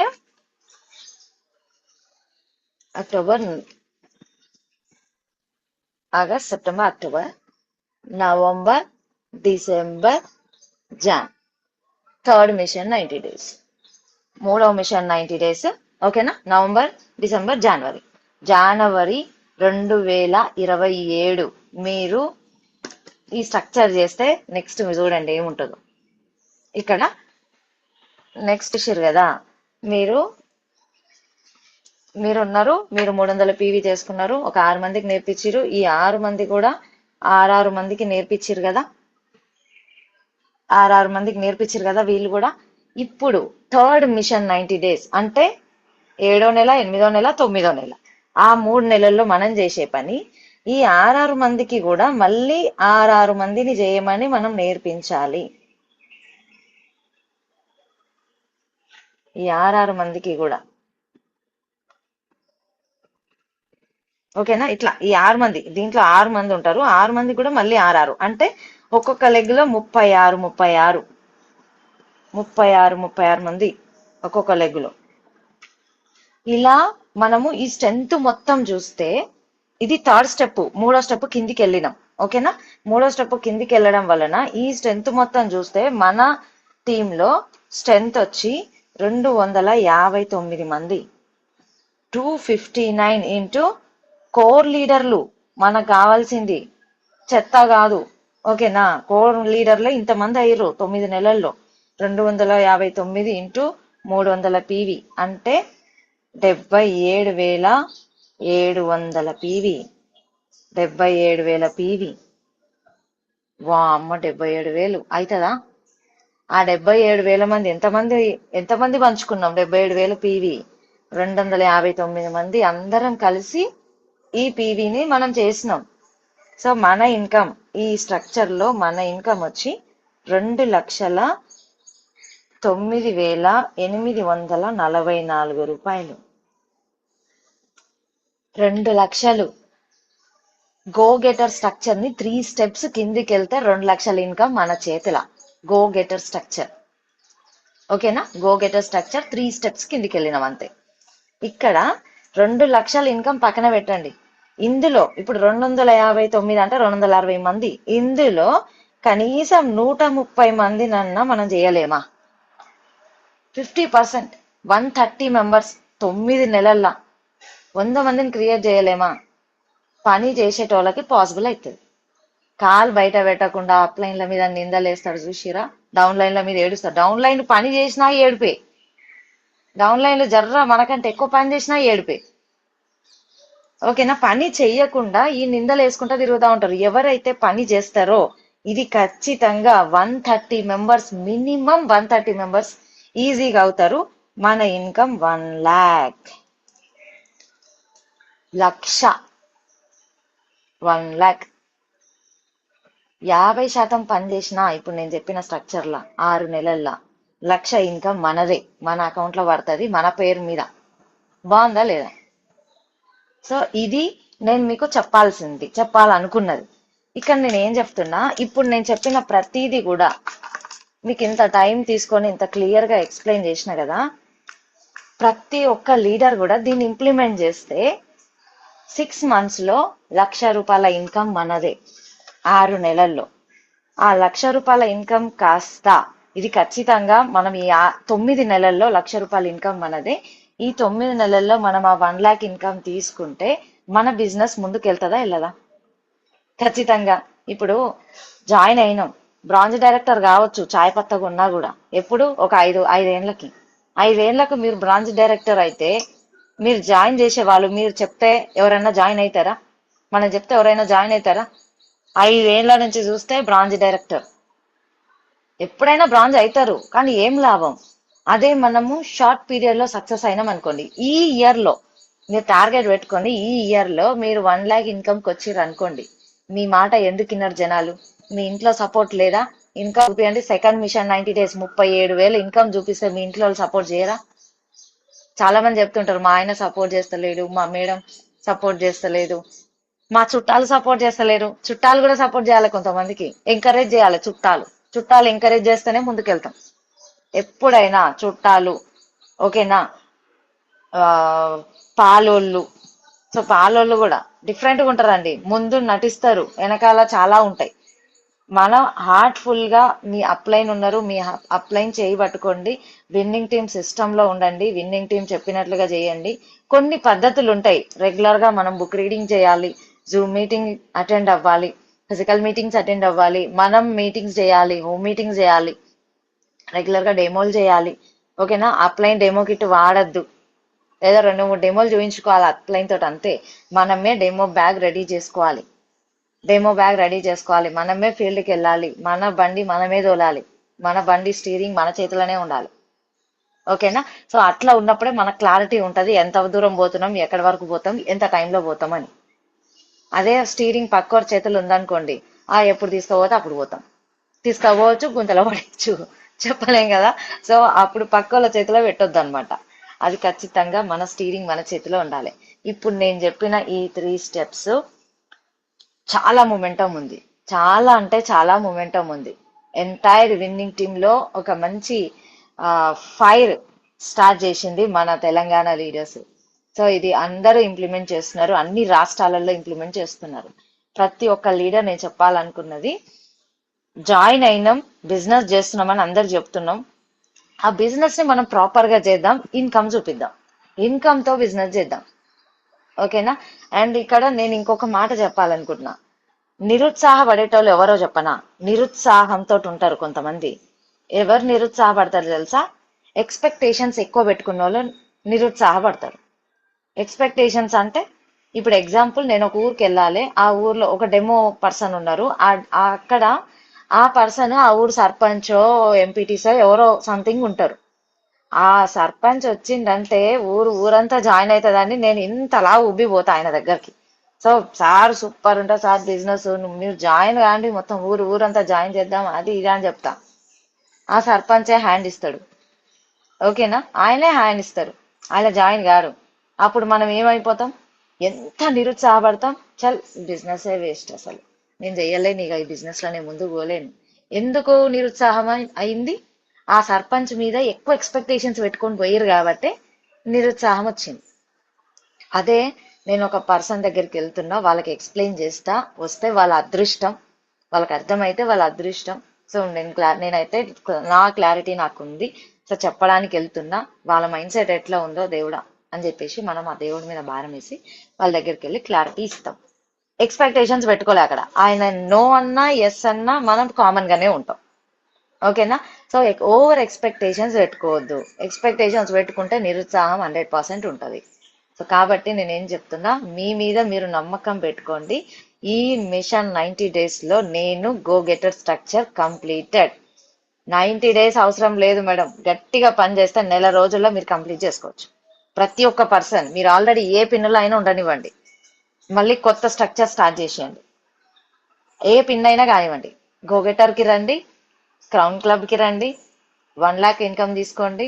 October, August, September, October, November, December, Jan. Third mission 90 days. మూడవ మిషన్ 90 డేస్ ఓకేనా. నవంబర్, డిసెంబర్, జనవరి. జనవరి 2027 మీరు ఈ స్ట్రక్చర్ చేస్తే నెక్స్ట్ చూడండి ఏముంటుందో. ఇక్కడ నెక్స్ట్ ఇషర్ కదా, మీరున్నారు, మీరు 300 పీవీ చేసుకున్నారు, ఒక 6 మందికి నేర్పించారు. ఈ 6 మంది కూడా 6 మందికి నేర్పించారు కదా, 6 మందికి నేర్పించారు కదా వీళ్ళు కూడా. ఇప్పుడు థర్డ్ మిషన్ 90 డేస్ అంటే 7వ నెల, 8వ నెల, 9వ నెల, ఆ 3 నెలల్లో మనం చేసే పని ఈ 6 మందికి కూడా మళ్ళీ 6 మందిని చేయమని మనం నేర్పించాలి. ఈ 6 మందికి కూడా ఓకేనా. ఇట్లా ఈ 6 మంది, దీంట్లో 6 మంది ఉంటారు, 6 మంది కూడా మళ్ళీ 6 అంటే ఒక్కొక్క లెగ్ లో 36 మంది ఒక్కొక్క లెగ్ లో. ఇలా మనము ఈ స్ట్రెంత్ మొత్తం చూస్తే ఇది థర్డ్ స్టెప్, మూడో స్టెప్ కిందికి వెళ్ళినాం ఓకేనా. మూడో స్టెప్ కిందికి వెళ్ళడం వలన ఈ స్ట్రెంత్ మొత్తం చూస్తే మన టీంలో స్ట్రెంత్ వచ్చి 259 మంది. 259 ఇంటూ కోర్ లీడర్లు మనకు కావాల్సింది, చెత్త కాదు ఓకేనా. కోర్ లీడర్లు ఇంతమంది అయ్యారు 9 నెలల్లో. 259 ఇంటూ 300 పీవీ అంటే 77,700 పీవీ. 77,000 పీవీ. వామ్మ 77,000 అవుతుందా? ఆ 77,000 మంది ఎంతమంది పంచుకున్నాం? 77,000 పీవీ. 259 మంది అందరం కలిసి ఈ పీవీని మనం చేసినాం. సో మన ఇన్కమ్ ఈ స్ట్రక్చర్ లో మన ఇన్కమ్ వచ్చి 2,09,844 రూపాయలు. 2 లక్షలు. గో గెటర్ స్ట్రక్చర్ ని 3 స్టెప్స్ కిందికి వెళ్తే 2 లక్షల ఇన్కమ్ మన చేతిల. గో గెటర్ స్ట్రక్చర్ ఓకేనా. గో గెటర్ స్ట్రక్చర్ 3 స్టెప్స్ కిందికి వెళ్ళినాం అంతే. ఇక్కడ 2 లక్షల ఇన్కమ్ పక్కన పెట్టండి. ఇందులో ఇప్పుడు 259 అంటే 260 మంది. ఇందులో కనీసం 130 మందినన్నా మనం చేయలేమా? 50%, 130 మెంబర్స్ 9 నెలల్లో 100 మందిని క్రియేట్ చేయలేమా? పని చేసేటోళ్ళకి పాసిబుల్ అవుతుంది. కాల్ బయట పెట్టకుండా అప్ లైన్ల మీద నిందలు వేస్తాడు చూసిరా, డౌన్ లైన్ల మీద ఏడుస్తాడు. డౌన్ లైన్ పని చేసినా ఏడిపే, డౌన్ లైన్లు జర్ర మనకంటే ఎక్కువ పని చేసినా ఏడిపే ఓకేనా. పని చెయ్యకుండా ఈ నిందలు వేసుకుంటా తిరుగుతూ ఉంటారు. ఎవరైతే పని చేస్తారో ఇది ఖచ్చితంగా 130 మెంబర్స్, మినిమం 130 మెంబర్స్ ఈజీగా అవుతారు. మన ఇన్కమ్ 1 lakh. 1 lakh. 50% పని చేసినా ఇప్పుడు నేను చెప్పిన స్ట్రక్చర్ లా 6 నెలల్లో 1,00,000 ఇన్కమ్ మనదే, మన అకౌంట్ లో పడుతుంది, మన పేరు మీద. బాగుందా లేదా? సో ఇది నేను మీకు చెప్పాలనుకున్నది. ఇక్కడ నేను ఏం చెప్తున్నా, ఇప్పుడు నేను చెప్పిన ప్రతిదీ కూడా మీకు ఇంత టైం తీసుకొని ఇంత క్లియర్ గా ఎక్స్ప్లెయిన్ చేసిన కదా. ప్రతి ఒక్క లీడర్ కూడా దీన్ని ఇంప్లిమెంట్ చేస్తే 6 months లో 1,00,000 రూపాయల ఇన్కమ్ మనదే 6 నెలల్లో. ఆ 1,00,000 రూపాయల ఇన్కమ్ కాస్త ఇది ఖచ్చితంగా మనం ఈ 9 నెలల్లో 1,00,000 రూపాయల ఇన్కమ్ మనదే. ఈ 9 నెలల్లో మనం ఆ 1 lakh ఇన్కమ్ తీసుకుంటే మన బిజినెస్ ముందుకు వెళ్తుందా వెళ్ళదా? ఖచ్చితంగా. ఇప్పుడు జాయిన్ అయినాం, బ్రాంజ్ డైరెక్టర్ కావచ్చు చాయ్ పత్తగా ఉన్నా కూడా. ఎప్పుడు ఒక 5 ఏళ్లకు మీరు బ్రాంజ్ డైరెక్టర్ అయితే మీరు జాయిన్ చేసే వాళ్ళు, మీరు చెప్తే ఎవరైనా జాయిన్ అవుతారా? మనం చెప్తే ఎవరైనా జాయిన్ అవుతారా? 5 ఏళ్ల నుంచి చూస్తే బ్రాంజ్ డైరెక్టర్ ఎప్పుడైనా బ్రాంజ్ అవుతారు, కానీ ఏం లాభం? అదే మనము షార్ట్ పీరియడ్ లో సక్సెస్ అయినాం అనుకోండి, ఈ ఇయర్ లో మీరు టార్గెట్ పెట్టుకోండి. ఈ ఇయర్ లో మీరు 1 lakh ఇన్కమ్ కి వచ్చిర్రు అనుకోండి, మీ మాట ఎందుకు విన్నారు జనాలు? మీ ఇంట్లో సపోర్ట్ లేదా? ఇన్కమ్ చూపించండి. సెకండ్ మిషన్ 90 days 37,000 ఇన్కమ్ చూపిస్తే మీ ఇంట్లో వాళ్ళు సపోర్ట్ చేయరా? చాలా మంది చెప్తుంటారు, మా ఆయన సపోర్ట్ చేస్తలేడు, మా మేడం సపోర్ట్ చేస్తలేదు, మా చుట్టాలు సపోర్ట్ చేస్తలేరు. చుట్టాలు కూడా సపోర్ట్ చేయాలి, కొంతమందికి ఎంకరేజ్ చేయాలి. చుట్టాలు ఎంకరేజ్ చేస్తేనే ముందుకెళ్తాం ఎప్పుడైనా. చుట్టాలు ఓకేనా, ఆ పాలోళ్ళు. సో పాలోళ్ళు కూడా డిఫరెంట్ గా ఉంటారండి. ముందు నటిస్తారు, వెనకాల చాలా ఉంటాయి. మనం హార్ట్ఫుల్ గా మీ అప్లైన్ ఉన్నారు, మీ అప్లైన్ చేయి పట్టుకోండి. విన్నింగ్ టీమ్ సిస్టమ్ లో ఉండండి, విన్నింగ్ టీం చెప్పినట్లుగా చేయండి. కొన్ని పద్ధతులు ఉంటాయి. రెగ్యులర్ గా మనం బుక్ రీడింగ్ చేయాలి, జూమ్ మీటింగ్ అటెండ్ అవ్వాలి, ఫిజికల్ మీటింగ్స్ అటెండ్ అవ్వాలి, మనం మీటింగ్స్ చేయాలి, హోమ్ మీటింగ్స్ చేయాలి, రెగ్యులర్ గా డెమోలు చేయాలి. ఓకేనా, అప్లైన్ డెమో కిట్ వాడద్దు, లేదా 2-3 డెమోలు చూపించుకోవాలి అప్లైన్ తోటి అంతే. మనమే డెమో బ్యాగ్ రెడీ చేసుకోవాలి, మనమే ఫీల్డ్కి వెళ్ళాలి, మన బండి మనమే తోలాలి, మన బండి స్టీరింగ్ మన చేతిలోనే ఉండాలి. ఓకేనా, సో అట్లా ఉన్నప్పుడే మనకు క్లారిటీ ఉంటుంది, ఎంత దూరం పోతున్నాం, ఎక్కడి వరకు పోతాం, ఎంత టైంలో పోతాం అని. అదే స్టీరింగ్ పక్కోరి చేతులు ఉందనుకోండి, ఎప్పుడు తీసుకుపోతే అప్పుడు పోతాం, తీసుకుపోవచ్చు, గుంతలో పడవచ్చు, చెప్పలేం కదా. సో అప్పుడు పక్కోళ్ళ చేతిలో పెట్టొద్దు అనమాట. అది ఖచ్చితంగా మన స్టీరింగ్ మన చేతిలో ఉండాలి. ఇప్పుడు నేను చెప్పిన ఈ 3 steps చాలా మొమెంటం ఉంది, చాలా అంటే చాలా మొమెంటం ఉంది. ఎంటైర్ విన్నింగ్ టీమ్ లో ఒక మంచి ఫైర్ స్టార్ట్ చేసింది మన తెలంగాణ లీడర్స్. సో ఇది అందరూ ఇంప్లిమెంట్ చేస్తున్నారు, అన్ని రాష్ట్రాలలో ఇంప్లిమెంట్ చేస్తున్నారు. ప్రతి ఒక్క లీడర్ నేను చెప్పాలనుకున్నది, జాయిన్ అయినాం, బిజినెస్ చేస్తున్నామని అందరు చెప్తున్నాం. ఆ బిజినెస్ ని మనం ప్రాపర్ గా చేద్దాం, ఇన్కమ్ చూపిద్దాం, ఇన్కమ్ తో బిజినెస్ చేద్దాం. ఓకేనా. అండ్ ఇక్కడ నేను ఇంకొక మాట చెప్పాలనుకుంటున్నా. నిరుత్సాహపడేటోళ్ళు ఎవరో చెప్పనా? నిరుత్సాహంతో ఉంటారు కొంతమంది. ఎవరు నిరుత్సాహపడతారు తెలుసా? ఎక్స్పెక్టేషన్స్ ఎక్కువ పెట్టుకున్న వాళ్ళు నిరుత్సాహపడతారు. ఎక్స్పెక్టేషన్స్ అంటే, ఇప్పుడు ఎగ్జాంపుల్, నేను ఒక ఊరికి వెళ్ళాలి, ఆ ఊర్లో ఒక డెమో పర్సన్ ఉన్నారు, అక్కడ ఆ పర్సన్ ఆ ఊరు సర్పంచో ఎంపీటీసో ఎవరో సంథింగ్ ఉంటారు. ఆ సర్పంచ్ వచ్చిందంటే ఊరంతా జాయిన్ అవుతుందని నేను ఇంతలా ఉబ్బిపోతా ఆయన దగ్గరికి. సో సార్ సూపర్ ఉంటా సార్, బిజినెస్ మీరు జాయిన్ కాండి, మొత్తం ఊరంతా జాయిన్ చేద్దాం, అది ఇది అని చెప్తా. ఆ సర్పంచే హ్యాండ్ ఇస్తాడు. ఓకేనా, ఆయనే హ్యాండ్ ఇస్తారు, ఆయన జాయిన్ గారు. అప్పుడు మనం ఏమైపోతాం? ఎంత నిరుత్సాహపడతాం, చల్ బిజినెస్ వేస్ట్, అసలు నేను చెయ్యలేను, ఇక ఈ బిజినెస్ లో నేను ముందుకు పోలేను. ఎందుకు నిరుత్సాహం అయింది? ఆ సర్పంచ్ మీద ఎక్కువ ఎక్స్పెక్టేషన్స్ పెట్టుకొని పోయారు కాబట్టి నిరుత్సాహం వచ్చింది. అదే నేను ఒక పర్సన్ దగ్గరికి వెళ్తున్నా, వాళ్ళకి ఎక్స్ప్లెయిన్ చేస్తా, వస్తే వాళ్ళ అదృష్టం, వాళ్ళకి అర్థమైతే వాళ్ళ అదృష్టం. సో నేనైతే నా క్లారిటీ నాకుంది, సో చెప్పడానికి వెళ్తున్నా. వాళ్ళ మైండ్ సెట్ ఎట్లా ఉందో దేవుడా అని చెప్పేసి మనం ఆ దేవుడి మీద భారం వేసి వాళ్ళ దగ్గరికి వెళ్ళి క్లారిటీ ఇస్తాం. ఎక్స్పెక్టేషన్స్ పెట్టుకోలే అక్కడ. ఆయన నో అన్నా ఎస్ అన్నా మనం కామన్ గానే ఉంటాం. ఓకేనా. సో ఓవర్ ఎక్స్పెక్టేషన్స్ పెట్టుకోవద్దు. ఎక్స్పెక్టేషన్స్ పెట్టుకుంటే నిరుత్సాహం 100% ఉంటుంది. సో కాబట్టి నేనేం చెప్తున్నా, మీ మీద మీరు నమ్మకం పెట్టుకోండి. ఈ మిషన్ 90 days లో నేను go getter structure completed. 90 days అవసరం లేదు మేడం, గట్టిగా పని చేస్తే 1 రోజుల్లో మీరు కంప్లీట్ చేసుకోవచ్చు. ప్రతి ఒక్క పర్సన్, మీరు ఆల్రెడీ ఏ పిన్నులో అయినా ఉండనివ్వండి, మళ్ళీ కొత్త స్ట్రక్చర్ స్టార్ట్ చేసేయండి. ఏ పిన్ అయినా కానివ్వండి, గోగెటర్ కి రండి, క్రౌన్ క్లబ్ కి రండి, 1 lakh ఇన్కమ్ తీసుకోండి,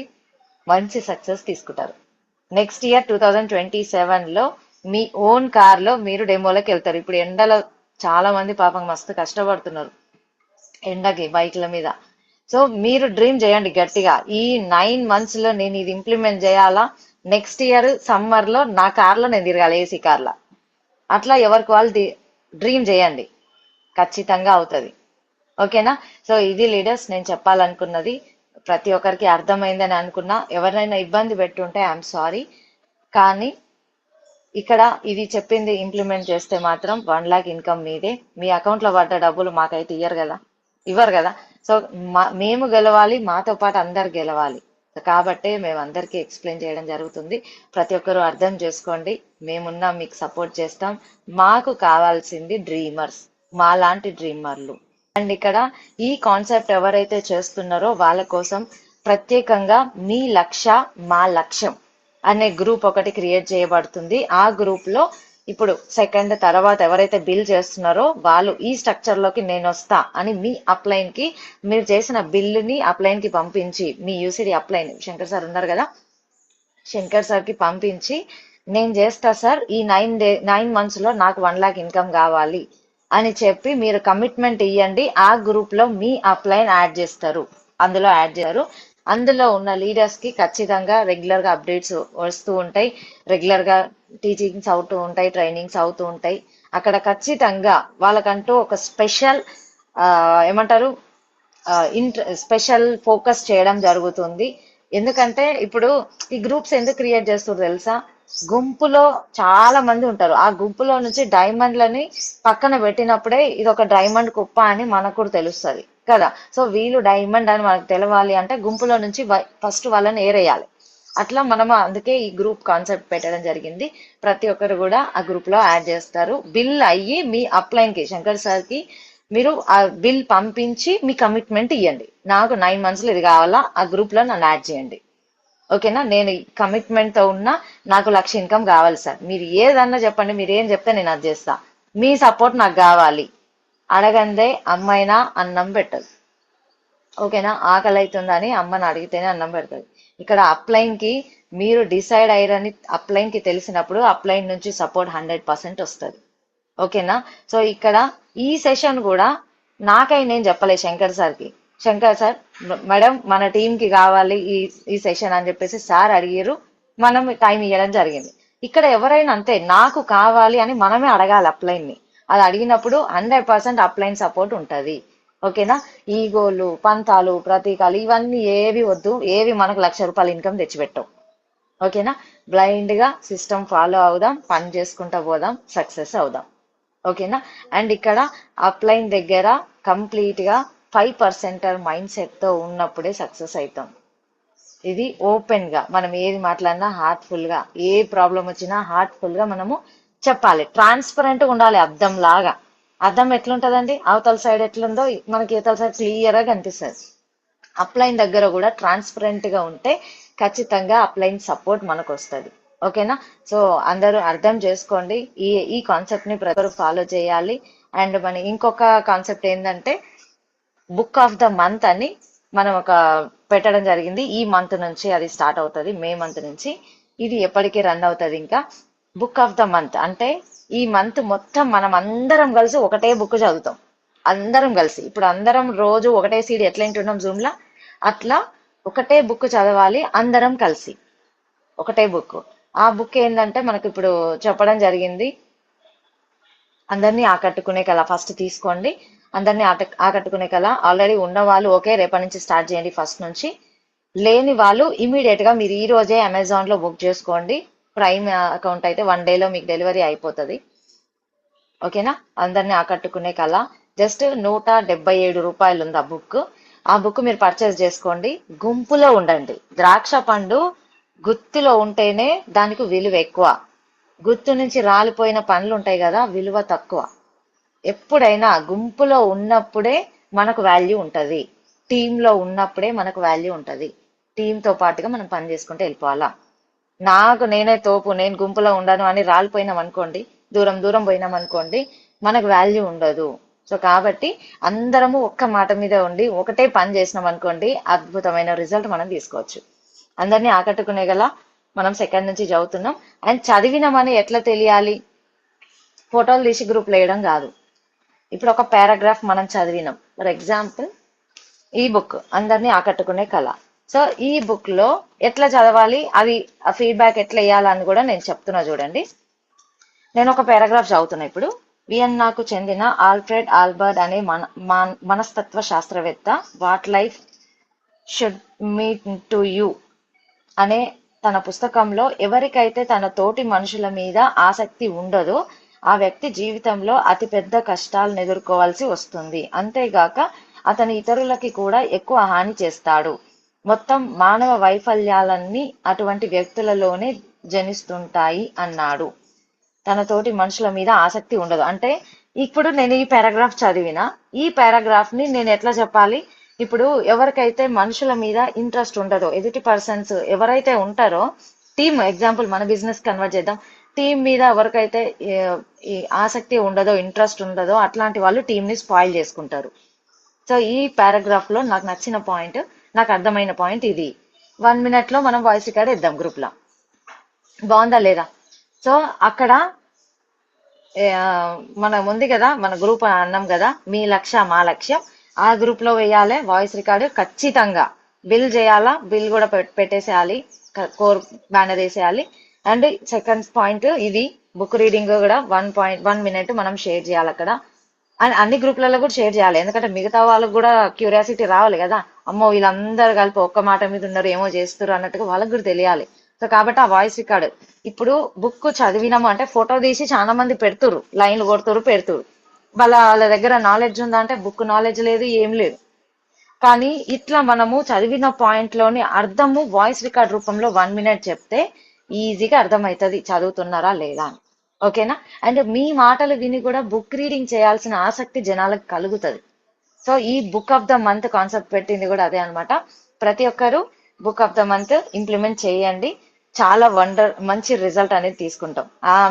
మంచి సక్సెస్ తీసుకుంటారు. నెక్స్ట్ ఇయర్ 2027 లో మీ ఓన్ కార్ లో మీరు డెమోలోకి వెళ్తారు. ఇప్పుడు ఎండలో చాలా మంది పాపం మస్తు కష్టపడుతున్నారు ఎండకి బైక్ల మీద. సో మీరు డ్రీమ్ చేయండి గట్టిగా, ఈ 9 months లో నేను ఇది ఇంప్లిమెంట్ చేయాలా, నెక్స్ట్ ఇయర్ సమ్మర్ లో నా కార్లో నేను తిరగాలి, ఏసీ కార్లో. అట్లా ఎవరికి వాళ్ళు డ్రీమ్ చేయండి, ఖచ్చితంగా అవుతుంది. ఓకేనా. సో ఇది లీడర్స్ నేను చెప్పాలనుకున్నది. ప్రతి ఒక్కరికి అర్థమైందని అనుకున్నా. ఎవరినైనా ఇబ్బంది పెట్టుంటే ఐఎమ్ సారీ. కానీ ఇక్కడ ఇది చెప్పింది ఇంప్లిమెంట్ చేస్తే మాత్రం 1 lakh ఇన్కమ్ మీదే. మీ అకౌంట్ లో పడ్డ డబ్బులు మాకైతే ఇవ్వరు కదా. సో మేము గెలవాలి, మాతో పాటు అందరు గెలవాలి. కాబట్టే మేము అందరికీ ఎక్స్ప్లెయిన్ చేయడం జరుగుతుంది. ప్రతి ఒక్కరూ అర్థం చేసుకోండి, మేమున్నాం, మీకు సపోర్ట్ చేస్తాం. మాకు కావాల్సింది డ్రీమర్స్, మా లాంటి డ్రీమర్లు. అండ్ ఇక్కడ ఈ కాన్సెప్ట్ ఎవరైతే చేస్తున్నారో వాళ్ళ కోసం ప్రత్యేకంగా మీ లక్ష్య మా లక్ష్యం అనే గ్రూప్ ఒకటి క్రియేట్ చేయబడుతుంది. ఆ గ్రూప్ లో ఇప్పుడు సెకండ్ తర్వాత ఎవరైతే బిల్ చేస్తున్నారో వాళ్ళు ఈ స్ట్రక్చర్ లోకి నేను వస్తా అని మీ అప్లైన్ కి మీరు చేసిన బిల్లుని అప్లైన్ కి పంపించి, మీ యూసిడి అప్లైన్ శంకర్ సార్ ఉన్నారు కదా, శంకర్ సార్ కి పంపించి నేను చేస్తా సార్, ఈ 9 months లో నాకు 1 lakh ఇన్కమ్ కావాలి అని చెప్పి మీరు కమిట్మెంట్ ఇవ్వండి. ఆ గ్రూప్ లో మీ అప్లైన్ యాడ్ చేస్తారు, అందులో యాడ్ చేస్తారు. అందులో ఉన్న లీడర్స్ కి ఖచ్చితంగా రెగ్యులర్ గా అప్డేట్స్ వస్తూ ఉంటాయి, రెగ్యులర్ గా టీచింగ్స్ అవుతూ ఉంటాయి, ట్రైనింగ్స్ అవుతూ ఉంటాయి. అక్కడ ఖచ్చితంగా వాళ్ళకంటూ ఒక స్పెషల్ ఏమంటారు స్పెషల్ ఫోకస్ చేయడం జరుగుతుంది. ఎందుకంటే ఇప్పుడు ఈ గ్రూప్స్ ఎందుకు క్రియేట్ చేస్తారు తెలుసా? గుంపులో చాలా మంది ఉంటారు, ఆ గుంపులో నుంచి డైమండ్లని పక్కన పెట్టినప్పుడే ఇది ఒక డైమండ్ కుప్ప అని మనకు కూడా తెలుస్తుంది కదా. సో వీళ్ళు డైమండ్ అని మనకు తెలవాలి అంటే గుంపులో నుంచి ఫస్ట్ వాళ్ళని ఏరేయాలి. అట్లా మనం అందుకే ఈ గ్రూప్ కాన్సెప్ట్ పెట్టడం జరిగింది. ప్రతి ఒక్కరు కూడా ఆ గ్రూప్ లో యాడ్ చేస్తారు. బిల్ అయ్యి మీ అప్లైన్ కి శంకర్ సార్ కి మీరు ఆ బిల్ పంపించి మీ కమిట్మెంట్ ఇవ్వండి, నాకు 9 months లో ఇది కావాలా, ఆ గ్రూప్ లో నన్ను యాడ్ చేయండి. ఓకేనా? నేను కమిట్మెంట్ తో ఉన్నా, నాకు 1 lakh ఇన్కమ్ కావాలి సార్, మీరు ఏదన్నా చెప్పండి, మీరు ఏం చెప్తే నేను అది చేస్తా, మీ సపోర్ట్ నాకు కావాలి. అడగందే అమ్మైనా అన్నం పెట్టదు. ఓకేనా? ఆకలి అవుతుందని అమ్మని అడిగితేనే అన్నం పెడుతుంది. ఇక్కడ అప్లైన్ కి మీరు డిసైడ్ అయ్యారని అప్లైన్ కి తెలిసినప్పుడు అప్లైన్ నుంచి సపోర్ట్ 100% వస్తుంది. ఓకేనా? సో ఇక్కడ ఈ సెషన్ కూడా నాకై నేను చెప్పలే శంకర్ సార్ కి, శంకర్ సార్ మేడం మన టీం కి కావాలి ఈ సెషన్ అని చెప్పేసి సార్ అడిగారు, మనం టైం ఇవ్వడం జరిగింది. ఇక్కడ ఎవరైనా అంతే, నాకు కావాలి అని మనమే అడగాలి అప్లైన్ ని. అది అడిగినప్పుడు 100% అప్లైన్ సపోర్ట్ ఉంటది. ఓకేనా? ఈగోలు, పంతాలు, ప్రతీకాలు ఇవన్నీ ఏవి వద్దు, ఏవి మనకు 1 lakh రూపాయలు ఇన్కమ్ తెచ్చిపెట్టవు. ఓకేనా? బ్లైండ్ గా సిస్టమ్ ఫాలో అవుదాం, పని చేసుకుంటా పోదాం, సక్సెస్ అవుదాం. ఓకేనా? అండ్ ఇక్కడ అప్లైన్ దగ్గర కంప్లీట్ గా 5% మైండ్ సెట్ తో ఉన్నప్పుడే సక్సెస్ అవుతాం. ఇది ఓపెన్ గా మనం ఏది మాట్లాడినా హార్ట్ఫుల్ గా, ఏ ప్రాబ్లం వచ్చినా హార్ట్ఫుల్ గా మనము చెప్పాలి. ట్రాన్స్పరెంట్ గా ఉండాలి, అద్దం లాగా. అద్దం ఎట్లుంటదండి, అవతల సైడ్ ఎట్లుందో మనకి ఇవతల సైడ్ క్లియర్ గా కనిపిస్తుంది. అప్లైన్ దగ్గర కూడా ట్రాన్స్పరెంట్ గా ఉంటే ఖచ్చితంగా అప్లైన్ సపోర్ట్ మనకు వస్తుంది. ఓకేనా? సో అందరూ అర్థం చేసుకోండి, ఈ కాన్సెప్ట్ ని ప్రతి ఒక్కరు ఫాలో చేయాలి. అండ్ మన ఇంకొక కాన్సెప్ట్ ఏంటంటే బుక్ ఆఫ్ ద మంత్ అని మనం ఒక పెట్టడం జరిగింది. ఈ మంత్ నుంచి అది స్టార్ట్ అవుతుంది, మే మంత్ నుంచి. ఇది ఎప్పటికీ రన్ అవుతుంది. ఇంకా బుక్ ఆఫ్ ద మంత్ అంటే ఈ మంత్ మొత్తం మనం అందరం కలిసి ఒకటే బుక్ చదువుతాం, అందరం కలిసి. ఇప్పుడు అందరం రోజు ఒకటే సీడ్ ఎట్లా వింటున్నాం జూమ్ లా, అట్లా ఒకటే బుక్ చదవాలి అందరం కలిసి, ఒకటే బుక్. ఆ బుక్ ఏంటంటే మనకు ఇప్పుడు చెప్పడం జరిగింది, అందరినీ ఆకట్టుకునే కళ. ఫస్ట్ తీసుకోండి, అందరినీ ఆకట్టుకునే కళ. ఆల్రెడీ ఉన్న వాళ్ళు ఓకే, రేపటి నుంచి స్టార్ట్ చేయండి ఫస్ట్ నుంచి. లేని వాళ్ళు ఇమీడియట్ గా మీరు ఈ రోజే అమెజాన్ లో బుక్ చేసుకోండి. ప్రైమ్ అకౌంట్ అయితే 1 day లో మీకు డెలివరీ అయిపోతుంది. ఓకేనా? అందరినీ ఆకట్టుకునే కళ. జస్ట్ 177 రూపాయలు ఉంది ఆ బుక్. ఆ బుక్ మీరు పర్చేస్ చేసుకోండి. గుంపులో ఉండండి. ద్రాక్ష పండు గుత్తిలో ఉంటేనే దానికి విలువ ఎక్కువ, గుత్తు నుంచి రాలిపోయిన పండ్లు ఉంటాయి కదా, విలువ తక్కువ. ఎప్పుడైనా గుంపులో ఉన్నప్పుడే మనకు వాల్యూ ఉంటది, టీంలో ఉన్నప్పుడే మనకు వాల్యూ ఉంటది. టీంతో పాటుగా మనం పని చేసుకుంటూ వెళ్ళిపోవాలా. నాకు నేనే తోపు, నేను గుంపులో ఉండను అని రాలిపోయినాం అనుకోండి, దూరం దూరం పోయినాం అనుకోండి, మనకు వాల్యూ ఉండదు. సో కాబట్టి అందరము ఒక్క మాట మీద ఉండి ఒకటే పని చేసినాం అనుకోండి, అద్భుతమైన రిజల్ట్ మనం తీసుకోవచ్చు. అందరినీ ఆకట్టుకునే గల మనం సెకండ్ నుంచి చదువుతున్నాం. అండ్ చదివినామని ఎట్లా తెలియాలి? ఫోటోలు తీసి గ్రూప్ వేయడం కాదు. ఇప్పుడు ఒక పారాగ్రాఫ్ మనం చదివినాం, ఫర్ ఎగ్జాంపుల్ ఈ బుక్ అందరినీ ఆకట్టుకునే కళ. సో ఈ బుక్ లో ఎట్లా చదవాలి, అది ఆ ఫీడ్బ్యాక్ ఎట్లా వేయాలని కూడా నేను చెప్తున్నా. చూడండి, నేను ఒక పారాగ్రాఫ్ చదువుతున్నా ఇప్పుడు. వియన్నాకు చెందిన ఆల్ఫ్రెడ్ ఆల్బర్ట్ అనే మనస్తత్వ శాస్త్రవేత్త what life should mean to you అనే తన పుస్తకంలో ఎవరికైతే తన తోటి మనుషుల మీద ఆసక్తి ఉండదో ఆ వ్యక్తి జీవితంలో అతిపెద్ద కష్టాలను ఎదుర్కోవాల్సి వస్తుంది. అంతేగాక అతను ఇతరులకి కూడా ఎక్కువ హాని చేస్తాడు. మొత్తం మానవ వైఫల్యాలన్నీ అటువంటి వ్యక్తులలోనే జనిస్తుంటాయి అన్నాడు. తన తోటి మనుషుల మీద ఆసక్తి ఉండదు అంటే, ఇప్పుడు నేను ఈ పారాగ్రాఫ్ చదివిన, ఈ పారాగ్రాఫ్ ని నేను ఎట్లా చెప్పాలి? ఇప్పుడు ఎవరికైతే మనుషుల మీద ఇంట్రెస్ట్ ఉండదో, ఎదుటి పర్సన్స్ ఎవరైతే ఉంటారో టీమ్ ఎగ్జాంపుల్ మన బిజినెస్ కన్వర్ట్ చేద్దాం. టీం మీద ఎవరికైతే ఈ ఆసక్తి ఉండదో, ఇంట్రెస్ట్ ఉండదో అట్లాంటి వాళ్ళు టీంని స్పాయిల్ చేసుకుంటారు. సో ఈ పారాగ్రాఫ్ లో నాకు నచ్చిన పాయింట్, నాకు అర్థమైన పాయింట్ ఇది. 1 minute లో మనం వాయిస్ రికార్డ్ ఇద్దాం గ్రూప్ లో. బాగుందా లేదా? సో అక్కడ మనం ఉంది కదా, మన గ్రూప్ అన్నాం కదా, మీ లక్ష్యం మా లక్ష్యం. ఆ గ్రూప్ లో వేయాలి వాయిస్ రికార్డు ఖచ్చితంగా. బిల్ చేయాలా, బిల్ కూడా పెట్టేసేయాలి, కోర్ బ్యానర్ వేసేయాలి. అండ్ సెకండ్ పాయింట్ ఇది, బుక్ రీడింగ్ కూడా 1 minute మనం షేర్ చేయాలి అక్కడ. అండ్ అన్ని గ్రూపులలో కూడా షేర్ చేయాలి, ఎందుకంటే మిగతా వాళ్ళకు కూడా క్యూరియాసిటీ రావాలి కదా, అమ్మో వీళ్ళందరూ కలిపి ఒక్క మాట మీద ఉన్నారు, ఏమో చేస్తారు అన్నట్టుగా వాళ్ళకి కూడా తెలియాలి. సో కాబట్టి ఆ వాయిస్ రికార్డ్ ఇప్పుడు బుక్ చదివినాము అంటే ఫోటో తీసి చాలా మంది పెడుతురు, లైన్లు కొడుతురు, పెడుతురు. వాళ్ళ దగ్గర నాలెడ్జ్ ఉందా అంటే బుక్ నాలెడ్జ్ లేదు, ఏం లేదు. కానీ ఇట్లా మనము చదివిన పాయింట్ లోని అర్థము వాయిస్ రికార్డ్ రూపంలో 1 minute చెప్తే ఈజీగా అర్థమవుతుంది చదువుతున్నారా లేదా అని. ఓకేనా? అండ్ మీ మాటలు విని కూడా బుక్ రీడింగ్ చేయాల్సిన ఆసక్తి జనాలకు కలుగుతుంది. సో ఈ book of the month concept పెట్టింది కూడా అదే అనమాట. ప్రతి ఒక్కరు book of the month implement చేయండి, చాలా మంచి రిజల్ట్ అనేది తీసుకుంటాం.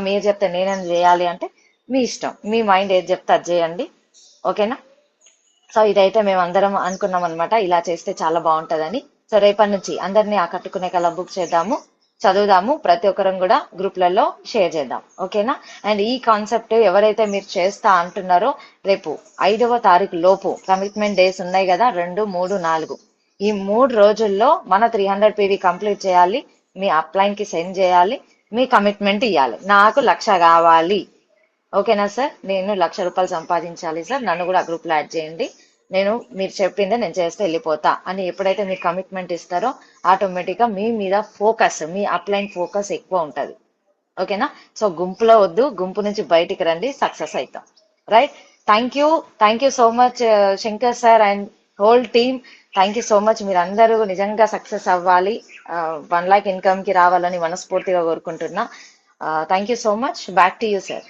మీరు చెప్తే నేనేం చేయాలి అంటే మీ ఇష్టం, మీ మైండ్ ఏది చెప్తే అది చేయండి. ఓకేనా? సో ఇదైతే మేము అందరం అనుకున్నాం అనమాట, ఇలా చేస్తే చాలా బాగుంటదని. సో రేపటి నుంచి అందరినీ ఆకట్టుకునే కల్లా బుక్ చేద్దాము, చదువుదాము, ప్రతి ఒక్కరం కూడా గ్రూప్లలో షేర్ చేద్దాం. ఓకేనా? అండ్ ఈ కాన్సెప్ట్ ఎవరైతే మీరు చేస్తా అంటున్నారో, రేపు 5వ తారీఖు లోపు కమిట్మెంట్ డేస్ ఉన్నాయి కదా, 2, 3, 4, ఈ 3 రోజుల్లో మన 300 PV కంప్లీట్ చేయాలి, మీ అప్లైన్ కి సెండ్ చేయాలి, మీ కమిట్మెంట్ ఇవ్వాలి. నాకు 1,00,000 కావాలి. ఓకేనా సార్? నేను 1,00,000 రూపాయలు సంపాదించాలి సార్, నన్ను కూడా ఆ గ్రూప్ లో యాడ్ చేయండి, నేను మీరు చెప్పిందే నేను చేస్తే వెళ్ళిపోతా అని ఎప్పుడైతే మీరు కమిట్మెంట్ ఇస్తారో ఆటోమేటిక్ గా మీ మీద ఫోకస్, మీ అప్లైన్ ఫోకస్ ఎక్కువ ఉంటది. ఓకేనా? సో గుంపులో వద్దు, గుంపు నుంచి బయటికి రండి, సక్సెస్ అవుతాం. Right? Thank you so much Shankar sir and whole team. Thank you so much. మీరు అందరూ నిజంగా సక్సెస్ అవ్వాలి, 1 lakh ఇన్కమ్ కి రావాలని మనస్ఫూర్తిగా కోరుకుంటున్నా. Thank you so much. Back to you sir.